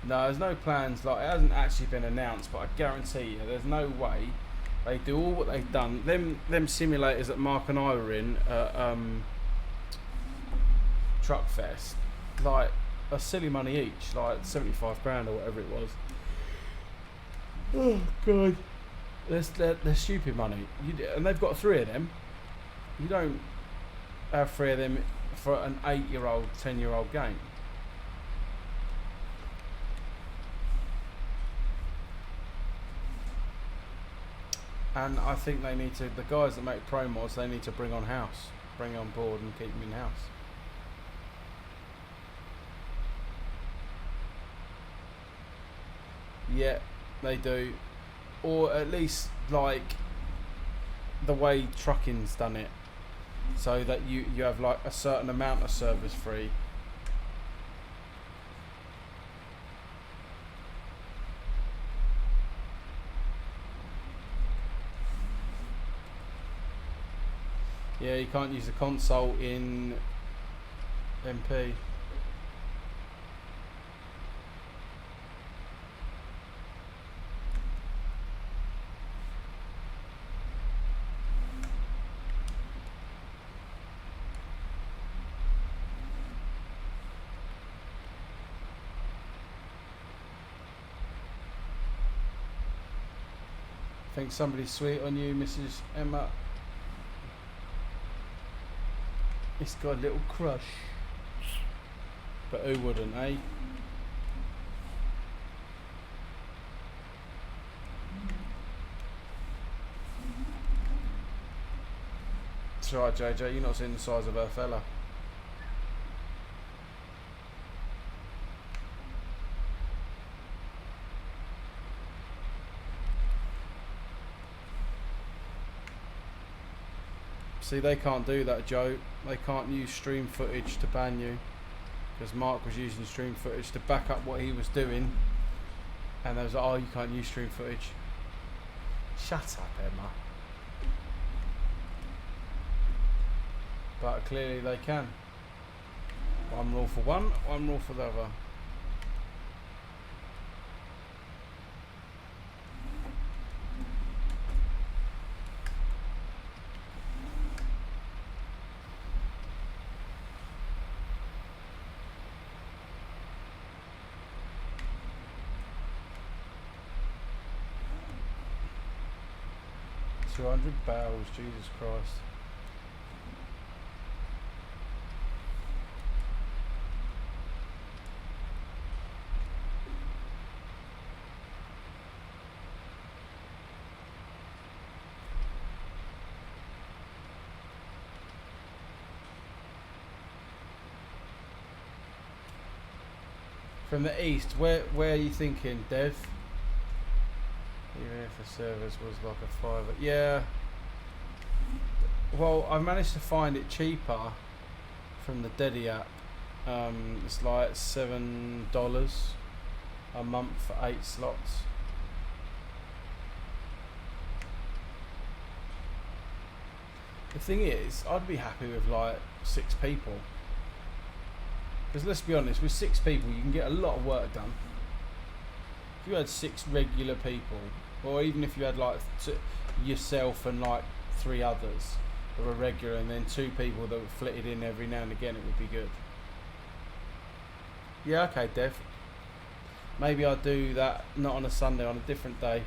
No, there's no plans. Like, it hasn't actually been announced, but I guarantee you, there's no way they do all what they've done. Them simulators that Mark and I were in. Truck Fest, like a silly money each, like 75 grand or whatever it was. Oh god, they're stupid money. And they've got 3 of them. You don't have 3 of them for an 8-year-old, 10-year-old game. And I think they need to, the guys that make pro mods, they need to bring on board and keep them in house. Yeah, they do. Or at least like the way trucking's done it, so that you have like a certain amount of service free. Yeah, you can't use the console in MP. Think somebody's sweet on you, Mrs. Emma. It's got a little crush. But who wouldn't, eh? It's alright, JJ, you're not seeing the size of her fella. See, they can't do that, Joe. They can't use stream footage to ban you, because Mark was using stream footage to back up what he was doing, and they was like, oh, you can't use stream footage. Shut up, Emma. But clearly they can. One rule for one, one rule for the other. $200 barrels, Jesus Christ. From the east, where are you thinking, Dev? Even if the service was like a $5. Yeah. Well, I managed to find it cheaper from the Dedi app. It's like $7 a month for 8 slots. The thing is, I'd be happy with like 6 people. Because let's be honest, with 6 people you can get a lot of work done. If you had 6 regular people, or even if you had like yourself and like 3 others that were regular, and then 2 people that were flitted in every now and again, it would be good. Yeah, okay, Dev. Maybe I'll do that, not on a Sunday, on a different day.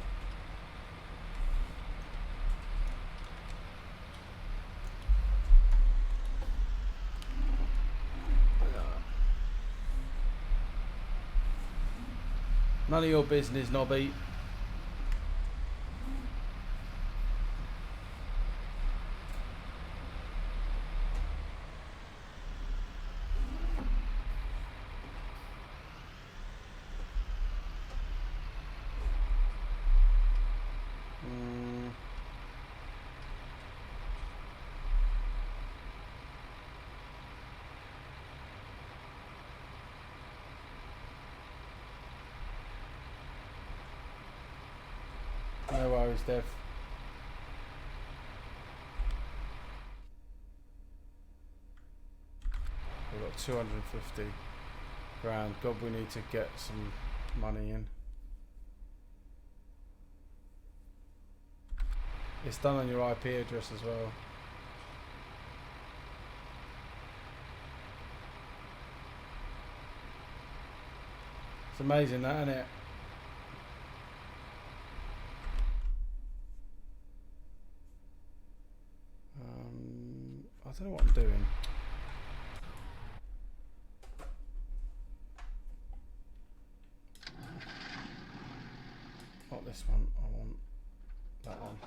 None of your business, Nobby. No worries, Dev. We've got 250 grand. God, we need to get some money in. It's done on your IP address as well. It's amazing that, isn't it? I don't know what I'm doing. Not this one, I want that one.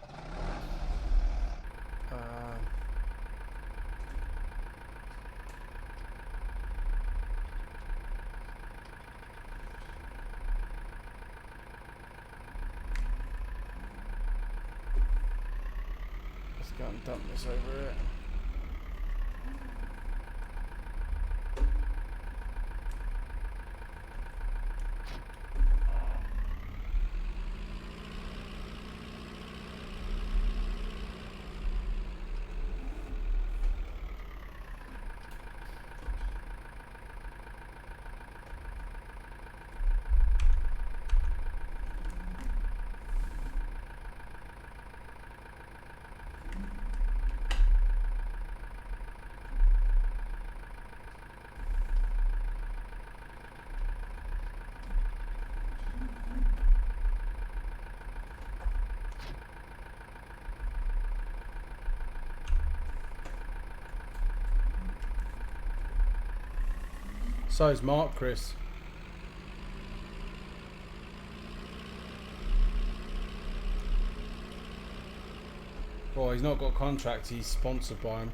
Let's go and dump this over here. So is Mark, Chris. Well, he's not got a contract, he's sponsored by him.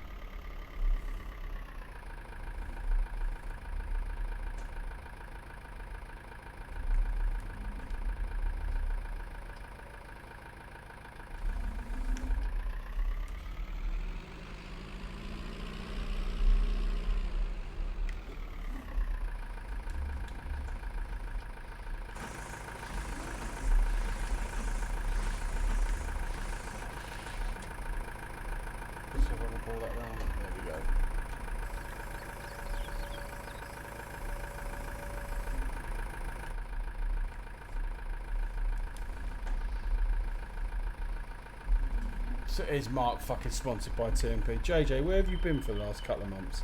So is Mark fucking sponsored by TMP? JJ, where have you been for the last couple of months?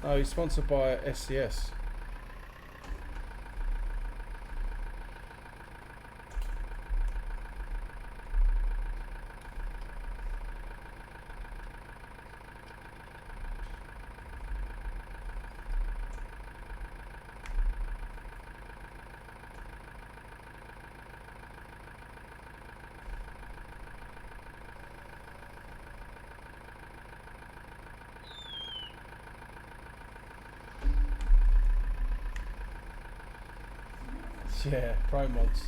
Oh, he's sponsored by SCS. Yeah, pro mods.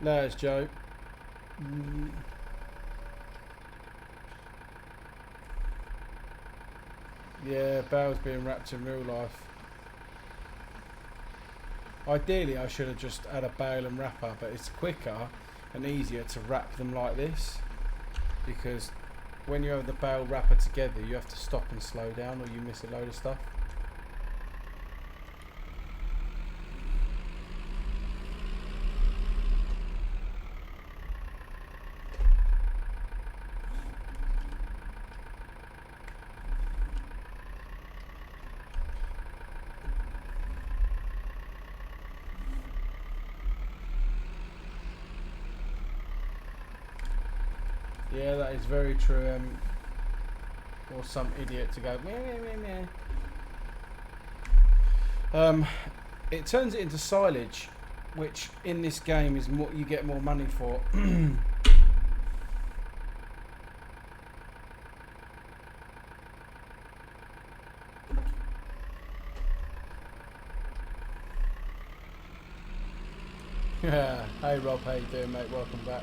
There's Joe. Yeah, bales being wrapped in real life. Ideally, I should have just had a bale and wrapper, but it's quicker and easier to wrap them like this, because when you have the bale wrapper together, you have to stop and slow down, or you miss a load of stuff. Yeah, that is very true. Or some idiot to go meh, meh, meh, meh. It turns it into silage, which in this game is more, you get more money for. Yeah. Hey Rob, how you doing, mate? Welcome back.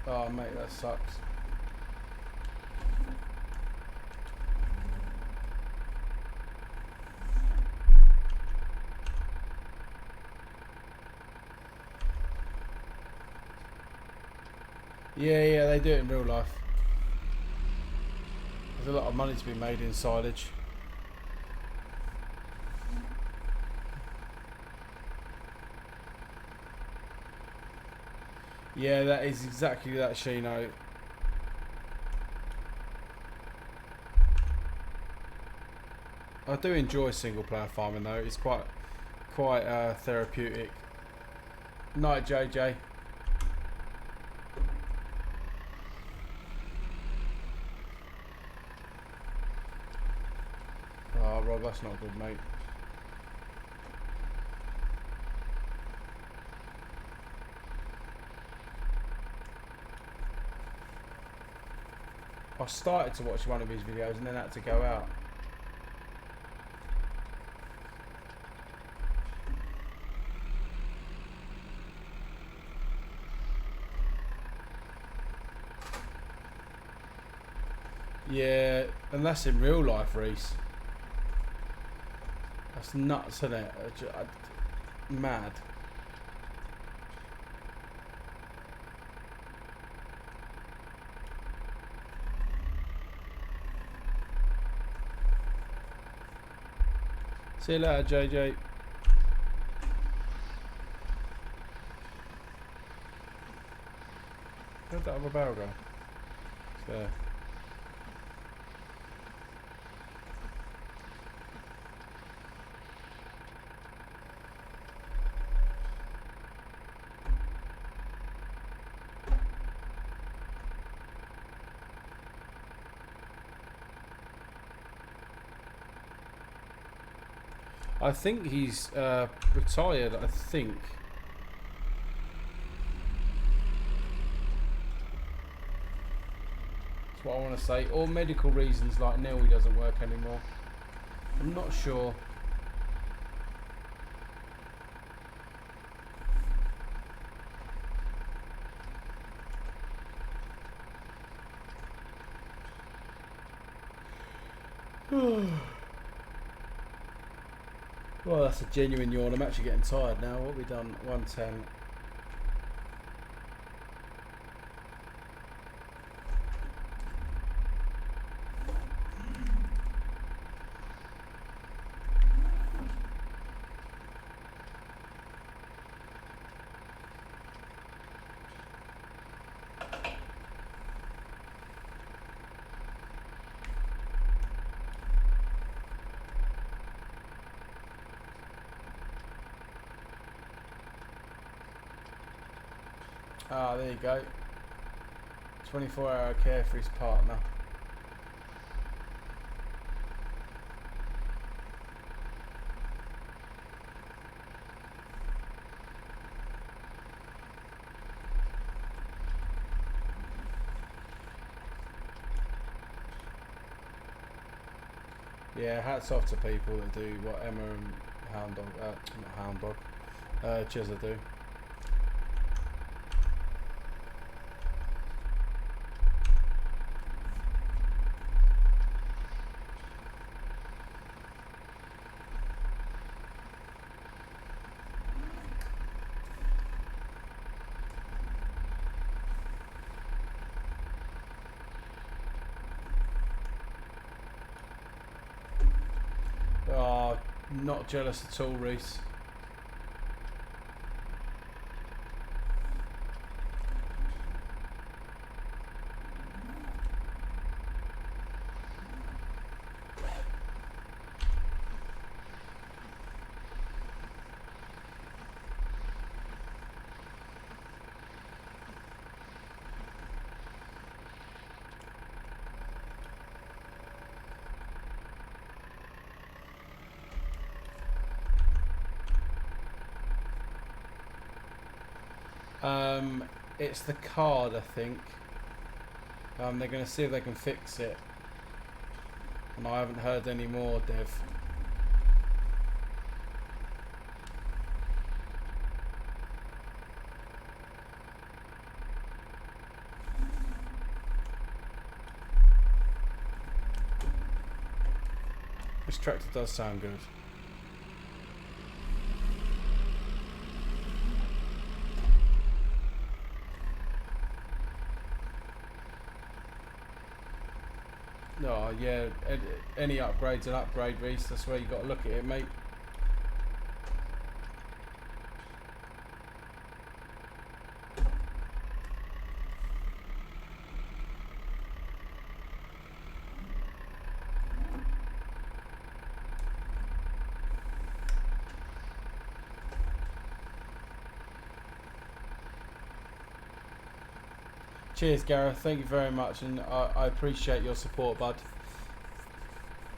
Oh mate, that sucks. Yeah, they do it in real life. There's a lot of money to be made in silage. Yeah, that is exactly that, Shino. I do enjoy single player farming though. It's quite therapeutic. Night, JJ. Oh, Rob, that's not good, mate. I started to watch one of his videos and then had to go out. Yeah, and that's in real life, Reese. That's nuts, isn't it? Mad. See you later, JJ. Where'd that other barrel go? It's there. I think he's retired, I think. That's what I want to say. Or medical reasons, like Neil, he doesn't work anymore. I'm not sure. Well, that's a genuine yawn. I'm actually getting tired now. What have we done? 110. Ah, there you go. 24-hour care for his partner. Yeah, hats off to people that do what Emma and Hound Dog, not Hound Dog, Chizza do. Oh, not jealous at all, Reese. It's the card, I think. They're going to see if they can fix it. And I haven't heard any more, Dev. This tractor does sound good. Oh yeah, any upgrade's an upgrade, Reese. That's where you got to look at it, mate. Cheers, Gareth. Thank you very much, and I appreciate your support, bud.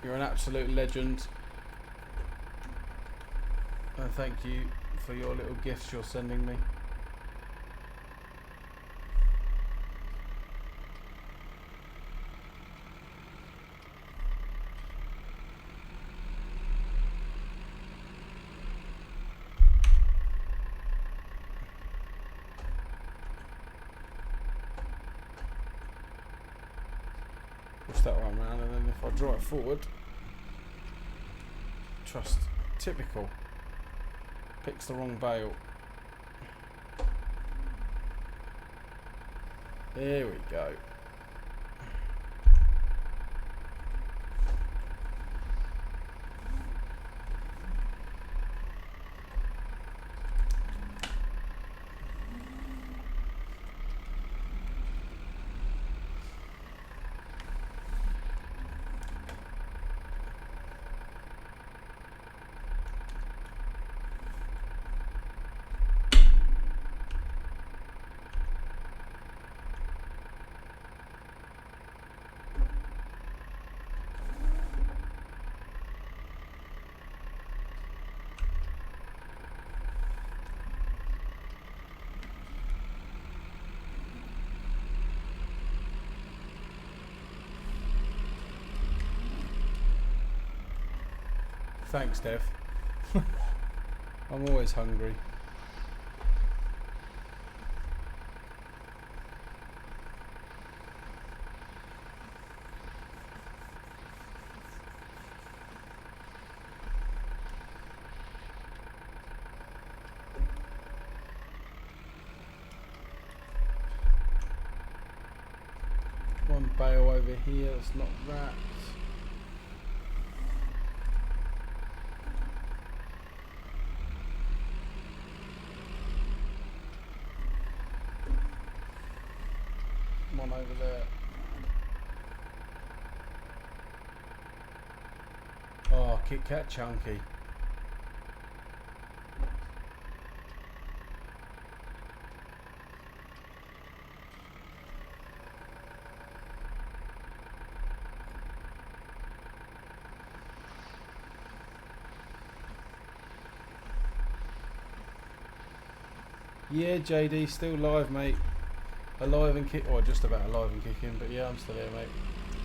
You're an absolute legend. And thank you for your little gifts you're sending me. Push that one round, and then if I draw it forward, trust, typical. Picks the wrong bail. There we go. Thanks, Dev. I'm always hungry. One bale over here, it's not wrapped. One over there. Oh, Kit Kat Chunky. Yeah, JD, still live, mate. Alive and kick, or just about alive and kicking, but yeah, I'm still here, mate.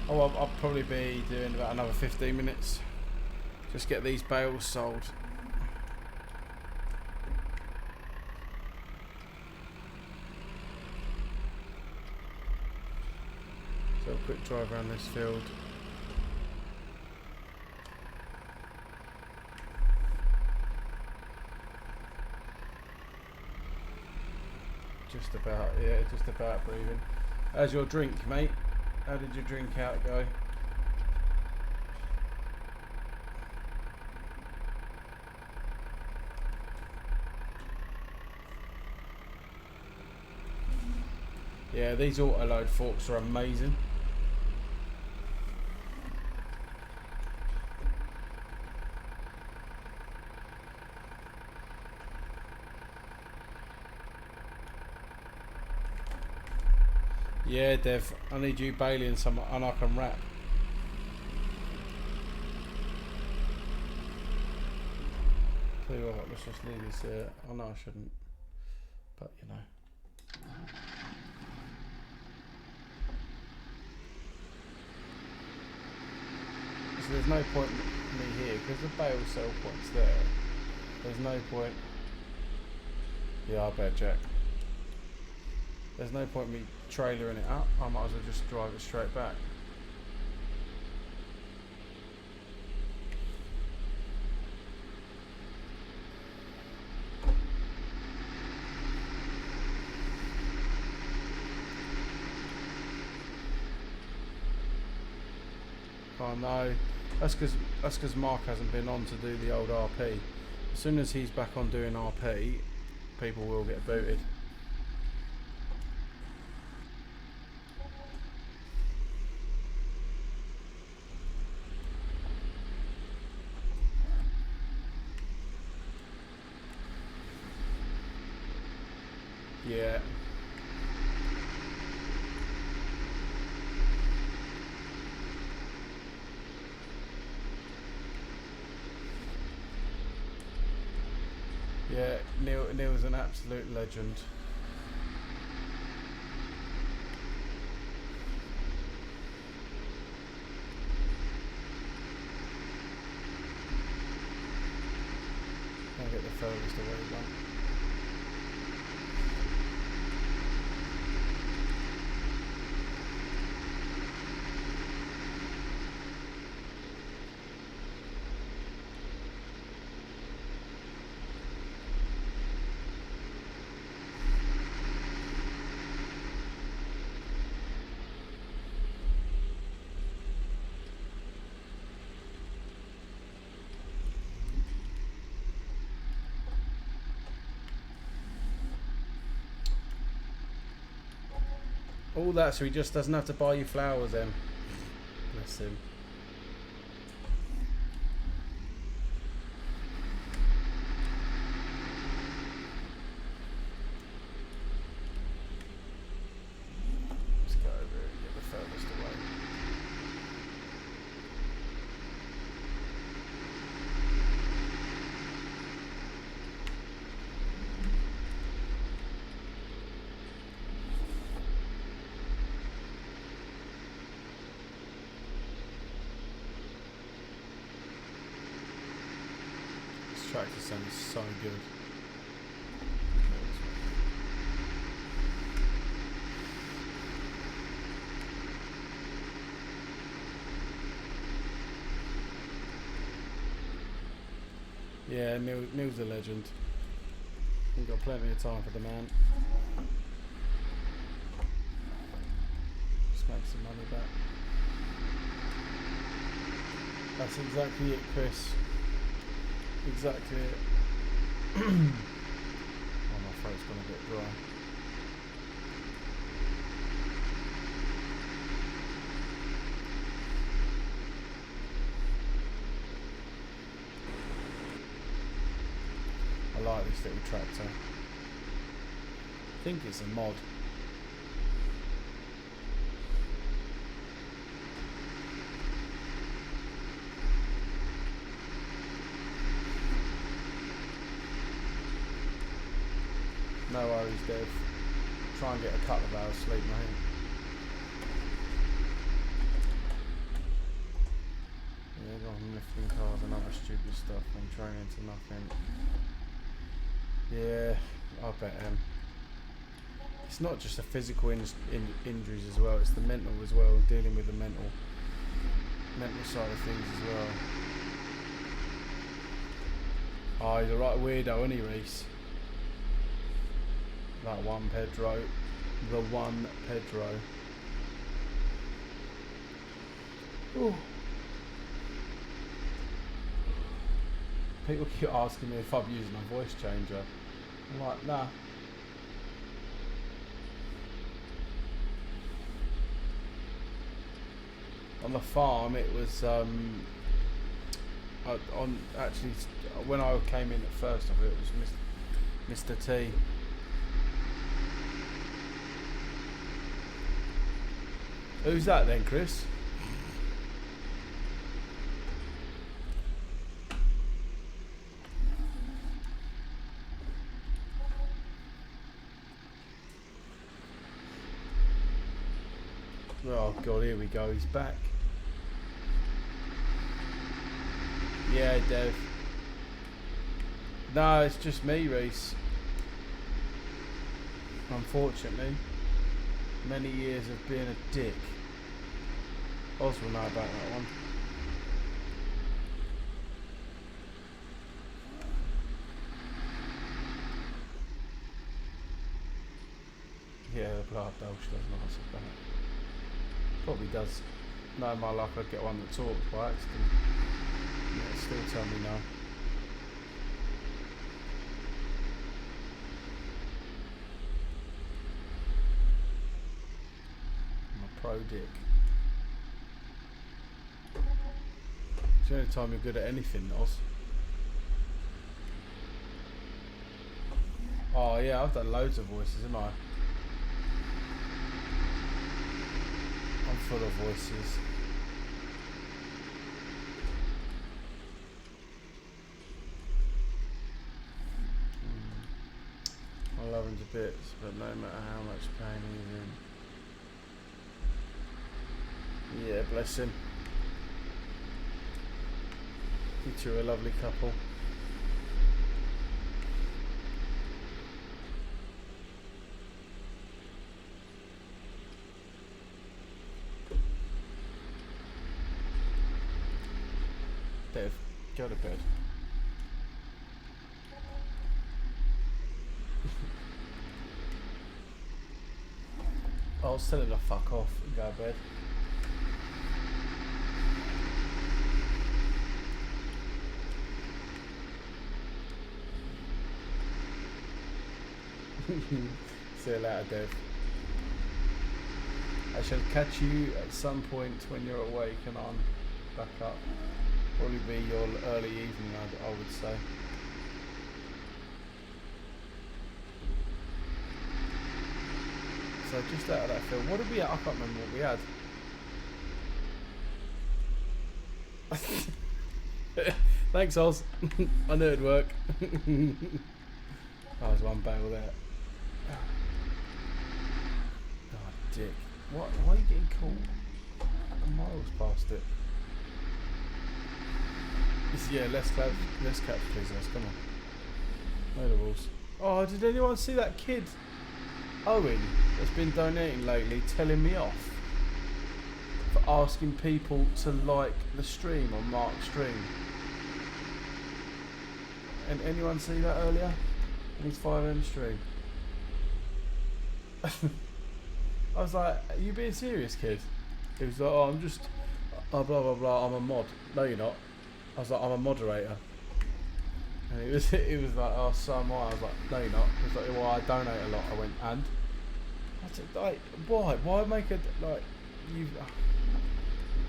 Oh, I'll probably be doing about another 15 minutes. Just get these bales sold. So a quick drive around this field. Just about, yeah, just about breathing. How's your drink, mate? How did your drink out go? Yeah, these auto-load forks are amazing. Yeah, Dev, I need you bailing some and I can rap. Tell you what, let's just leave this here. I know I shouldn't, but you know. So there's no point in me here because the bale sell point's there. There's no point. Yeah, I bet, Jack. There's no point in me trailering it up. I might as well just drive it straight back. Oh no, that's because Mark hasn't been on to do the old RP. As soon as he's back on doing RP, people will get booted. Yeah. Yeah, Neil's an absolute legend. I'll get the furthest away one. All that so he just doesn't have to buy you flowers then. Bless him. Let's go over and get the furthest away. Tractor sounds so good. Yeah, Neil's a legend. We've got plenty of time for the man. Just make some money back. That's exactly it, Chris. Exactly it. Oh, my throat's gone a bit dry. I like this little tractor. I think it's a mod. No worries, Dev. Try and get a couple of hours sleep, mate. Yeah, I'm lifting cars and other stupid stuff and training to nothing. Yeah, I bet it's not just the physical injuries as well, it's the mental as well, dealing with the mental side of things as well. Oh, he's a right weirdo, isn't he, Reese? That one Pedro. The one Pedro. Ooh. People keep asking me if I'm using a voice changer. I'm like, nah. On the farm, it was actually when I came in at first, I thought it was Mr. T. Who's that then, Chris? Oh God, here we go. He's back. Yeah, Dev. No, it's just me, Reese. Unfortunately, many years of being a dick. Oz will know about that one. Yeah, the blood Dolce doesn't ask about it. Probably does. No, my luck, I'd get one that talks by accident. Yeah, still tell me no. I'm a pro dick. It's the only time you're good at anything, Oz. Oh yeah, I've done loads of voices, haven't I? I'm full of voices. I love him to bits, but no matter how much pain he's in. Yeah, bless him. You two are a lovely couple. Dev, go to bed. I'll tell him to fuck off and go to bed. See you later, Dev. I shall catch you at some point when you're awake and I'm back up. Probably be your early evening, I would say. So just out of that film, what did we have? I can't remember what we had. Thanks, Oz. I knew it'd work. Oh, there's one bale there. Oh, dick. Why are you getting caught? Miles past it. Yeah, less catch, please, guys. Come on. No the rules. Oh, did anyone see that kid, Owen, that's been donating lately, telling me off for asking people to like the stream on Mark's stream? And anyone see that earlier? And he's 5M stream. I was like, are you being serious, kid? He was like, oh, I'm just, blah blah blah, I'm a mod. No, you're not. I was like, I'm a moderator. And he was like, oh, so am I. I was like, no, you're not. He was like, well, I donate a lot. I went, and? I said, like, why? Why make it, like,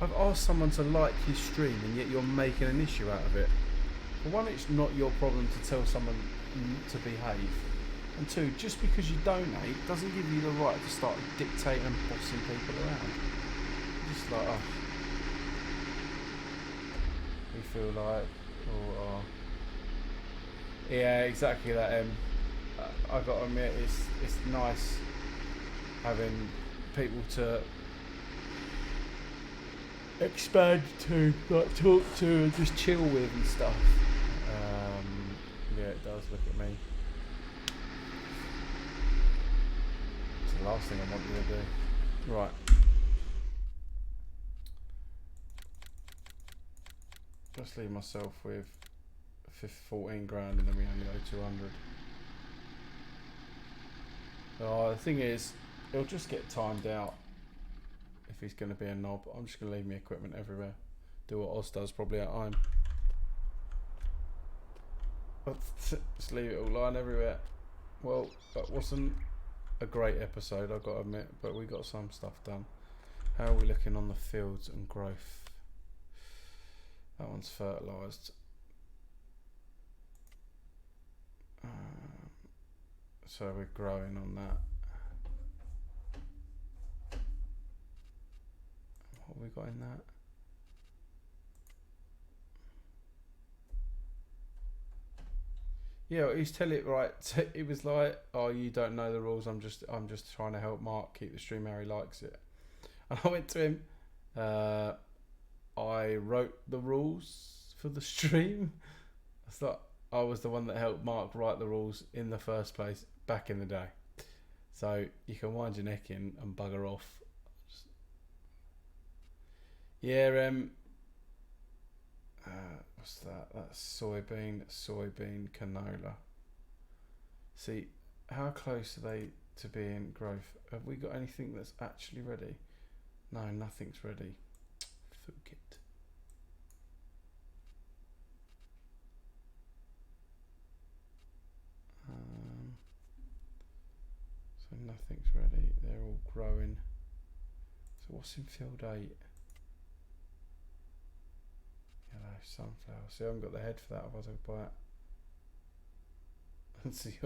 I've asked someone to like his stream and yet you're making an issue out of it. For one, it's not your problem to tell someone to behave. And two, just because you donate doesn't give you the right to start dictating and bossing people around. Just like, oh. We feel like, yeah, exactly that. I got to admit, it's nice having people to expand to, like talk to, and just chill with and stuff. Yeah, it does. Look at me. It's the last thing I want you to do. Right. Just leave myself with 14 grand and then we only owe 200. Oh, the thing is, it'll just get timed out if he's going to be a knob. I'm just going to leave my equipment everywhere. Do what Oz does probably at home. Just leave it all lying everywhere. Well, that wasn't a great episode, I've got to admit, but we got some stuff done. How are we looking on the fields and growth? That one's fertilised. So we're growing on that. What have we got in that? Yeah, he's telling it right. It was like, oh, you don't know the rules. I'm just trying to help Mark keep the stream how he likes it. And I went to him. I wrote the rules for the stream. I thought I was the one that helped Mark write the rules in the first place back in the day. So you can wind your neck in and bugger off. Yeah, what's that? That's soybean canola. See, how close are they to being growth? Have we got anything that's actually ready? No, nothing's ready. Fuck it. So nothing's ready. They're all growing. So what's in field 8? Yellow sunflower. See, I haven't got the head for that. Otherwise I'd buy it. Let's see.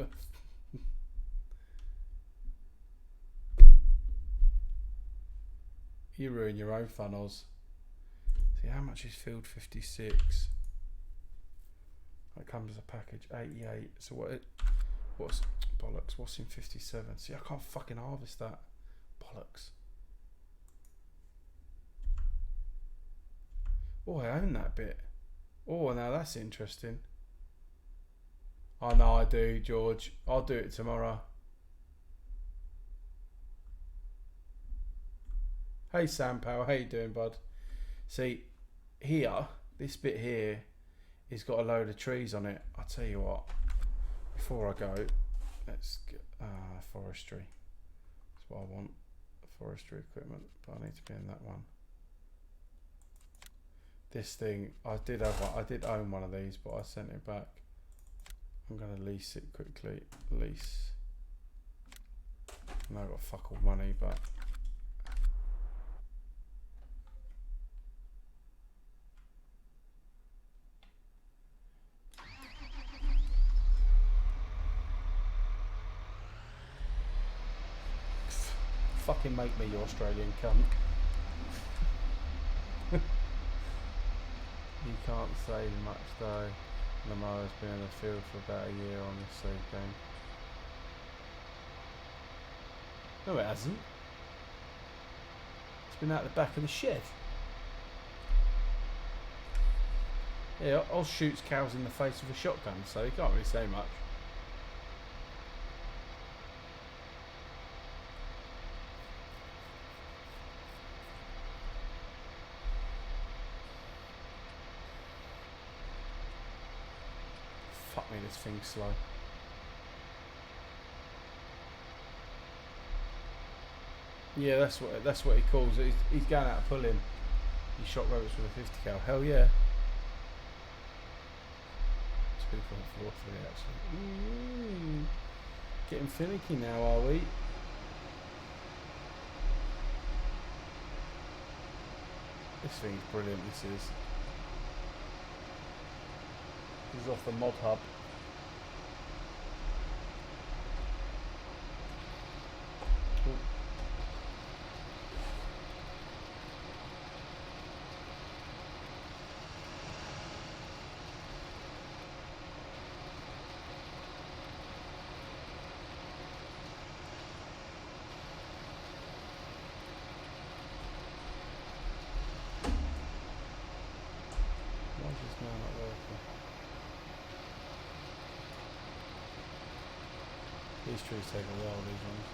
You ruin your own fun, Oz. See, how much is field 56? That comes as a package. 88. So what's bollocks? What's in 57? See, I can't fucking harvest that. Bollocks. Oh, I own that bit. Oh, now that's interesting. Oh no, I do, George. I'll do it tomorrow. Hey Sam Powell, how you doing, bud? See, here, this bit here, has got a load of trees on it. I'll tell you what, before I go, let's get forestry. That's what I want, forestry equipment, but I need to be in that one. This thing, I did own one of these, but I sent it back. I'm going to lease it quickly. Lease. No, I've got fuck all money, but fucking make me your Australian cunt. You can't say much though. Lamar's been in the field for about a year on this seed game. No, it hasn't. It's been out the back of the shed. Yeah, Oz shoots cows in the face with a shotgun, so you can't really say much. Fuck me, this thing's slow. Yeah, that's what he calls it. He's going out pulling. He shot rabbits with a 50 cal. Hell yeah. 2.43 actually. Getting finicky now, are we? This thing's brilliant. This is off the mod hub. These trees take a while, these ones.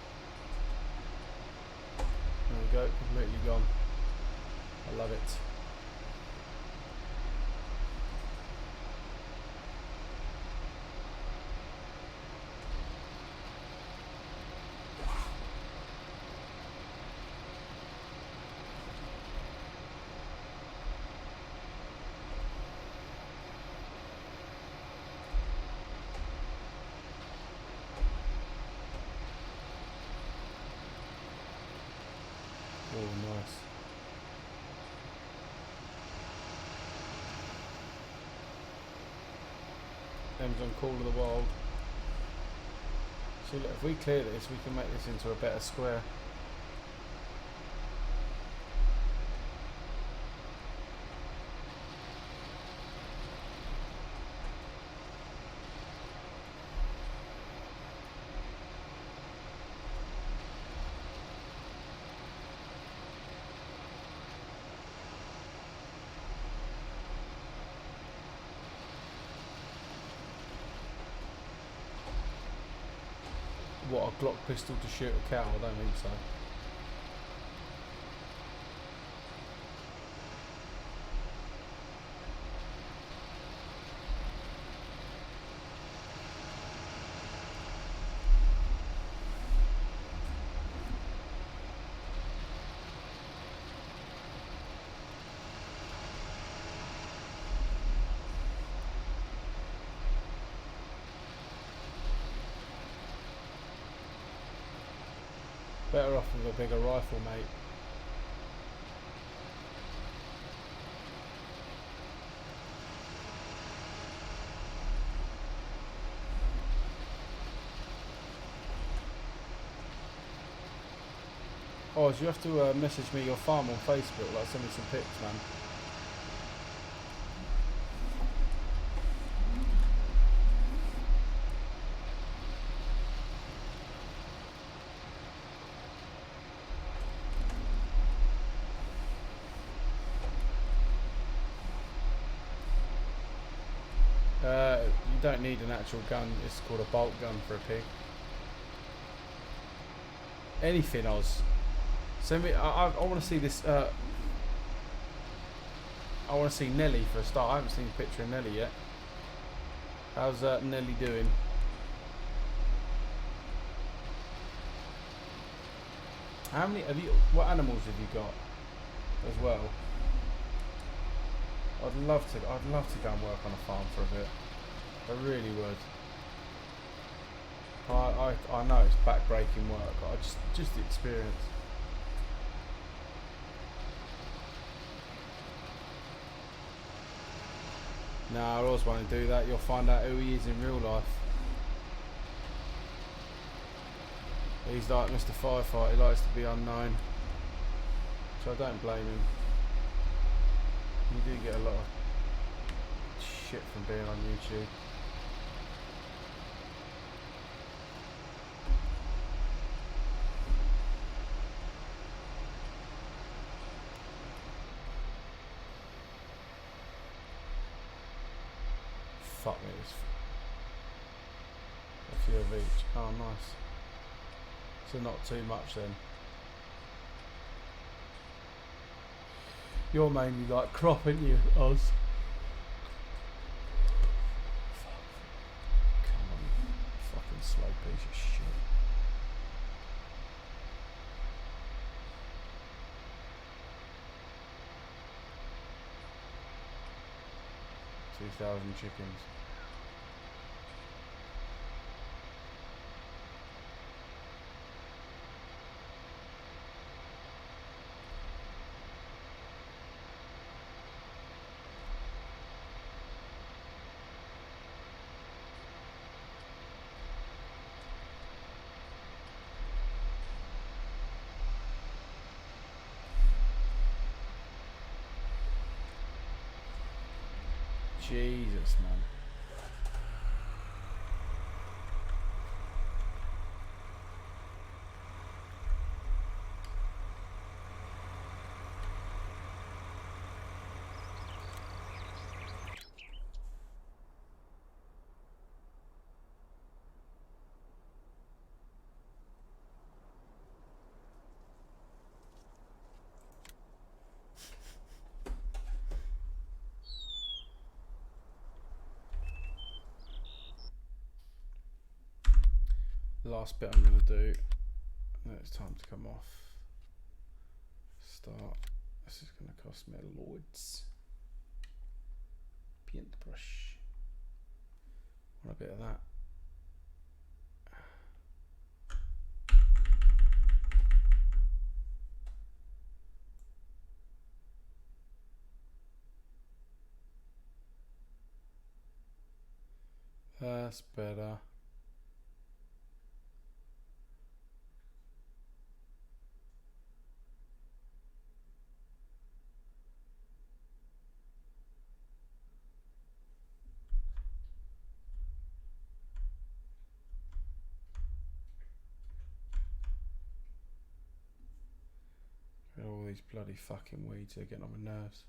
There we go, completely gone. I love it. Oh, nice. Amazon Call of the Wild. So look, if we clear this, we can make this into a better square. What, a Glock pistol to shoot a cow? I don't think so. Better off with a bigger rifle, mate. Oh, so you have to message me your farm on Facebook, like send me some pics, man. You don't need an actual gun, it's called a bolt gun for a pig. Anything, Oz. Send me, I want to see this, I want to see Nelly for a start. I haven't seen a picture of Nelly yet. How's Nelly doing? How many, what animals have you got as well? I'd love to go and work on a farm for a bit. I really would. I know it's back-breaking work. Just the experience. No, I always want to do that. You'll find out who he is in real life. He's like Mr. Firefighter. He likes to be unknown. So I don't blame him. You do get a lot of shit from being on YouTube. Fuck me, this. A few of each. Oh, nice. So not too much then. You're mainly like crop, aren't you, Oz? Come on, fucking slow piece of shit. $2,000 chickens. Jesus, man. last bit I'm going to do. Then it's time to come off. Start. This is going to cost me loads. Paintbrush. Want a bit of that. That's better. All these bloody fucking weeds are getting on my nerves.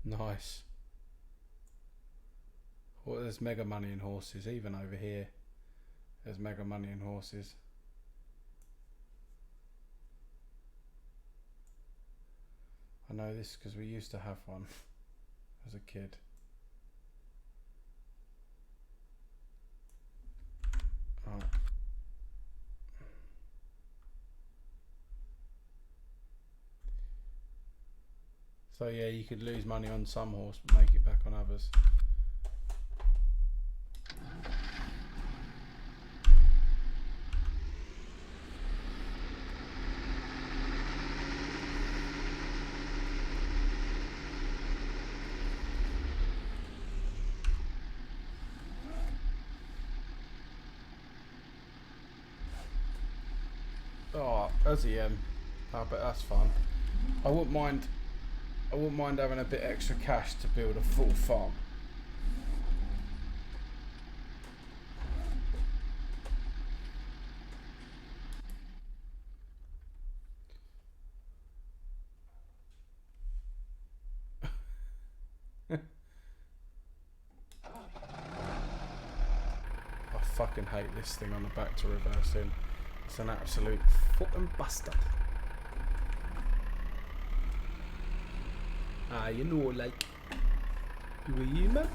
Nice. Well, there's mega money in horses, even over here. There's mega money in horses. I know this because we used to have one as a kid. Oh. So yeah, you could lose money on some horse but make it back on others. Oh, as EM. I bet that's fun. I wouldn't mind having a bit extra cash to build a full farm. I fucking hate this thing on the back to reverse in. It's an absolute fucking bastard. You know, like, who are you, man?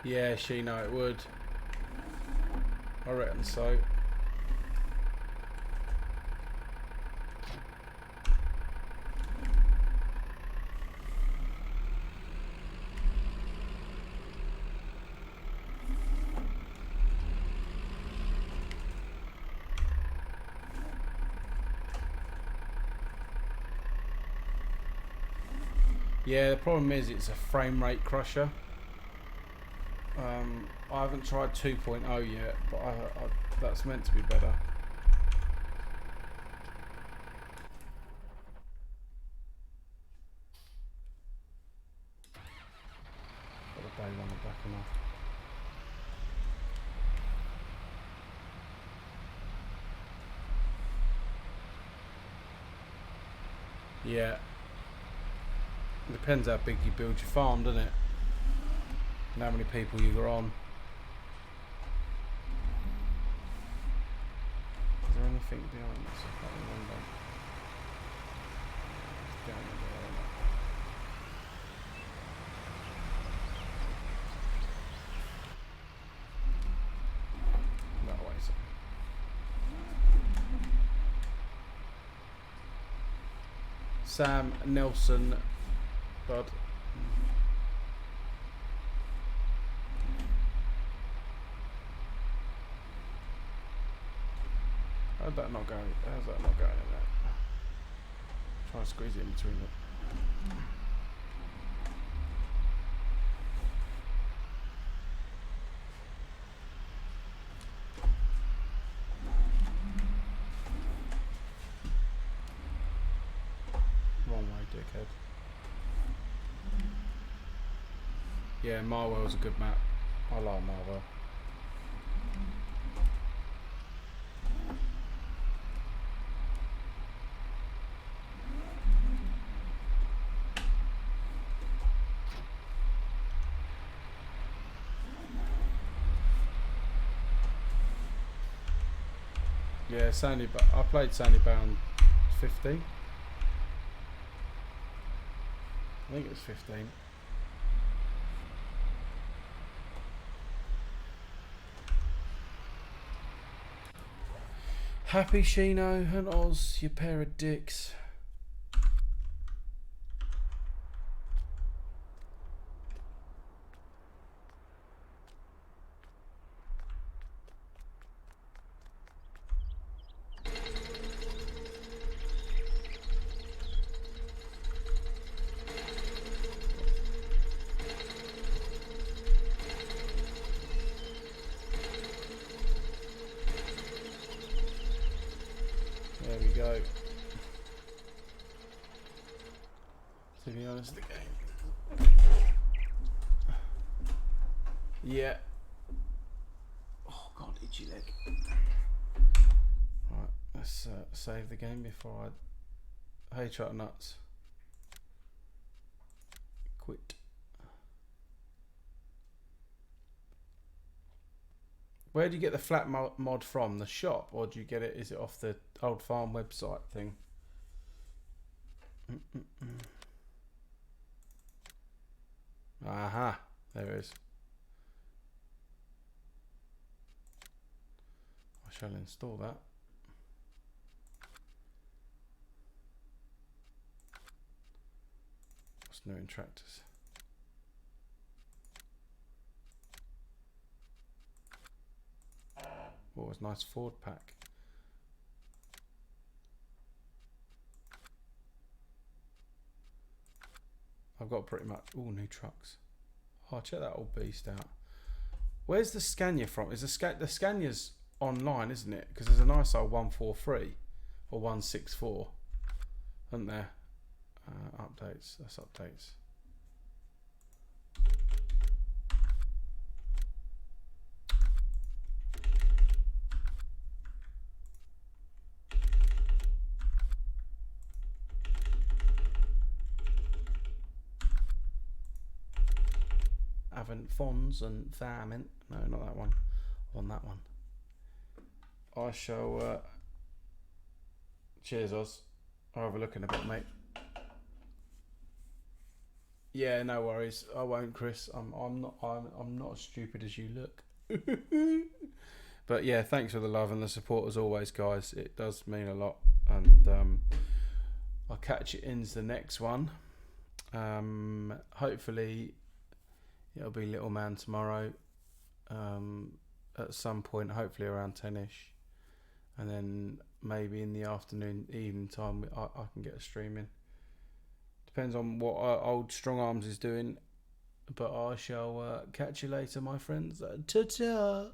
Yeah, she know it would. I reckon so. Yeah, the problem is it's a frame rate crusher. I haven't tried 2.0 yet, but that's meant to be better. Got a bale on the back enough. Yeah. Depends how big you build your farm, doesn't it? And how many people you're on. Is there anything behind this? I can't remember. Down there. No, wait a second. Sam Nelson, bud. How's that not going? How's that not going in there? Try to squeeze it in between it. Wrong way, dickhead. Yeah, Marwell's a good map. I like Marwell. Yeah, Sandy. I played Sandy Bound 15. I think it was 15. Happy Shino and Oz, you pair of dicks. There we go. To be honest, the game. Yeah. Oh god, itchy leg. Right, let's save the game before I. Hey, Trotter Nuts. Quit. Where do you get the flat mod from? The shop, or do you get it? Is it off the old farm website thing? Aha, there it is. I shall install that. What's new in tractors? Oh, it's a nice Ford pack. I've got pretty much all new trucks. Oh, check that old beast out. Where's the Scania from? Is the Scania's online, isn't it? Because there's a nice old 143 or 164, isn't there? Updates. That's updates. Fonz and Tharmint. No, not that one. I want that one. I shall. Cheers, Oz. I'll have a look in a bit, mate. Yeah, no worries. I won't, Chris. I'm not as stupid as you look. But yeah, thanks for the love and the support as always, guys. It does mean a lot, and I'll catch you in the next one. Hopefully. It'll be Little Man tomorrow at some point, hopefully around 10ish, and then maybe in the afternoon, evening time, I can get a stream in. Depends on what old Strong Arms is doing, but I shall catch you later, my friends. Ta-ta!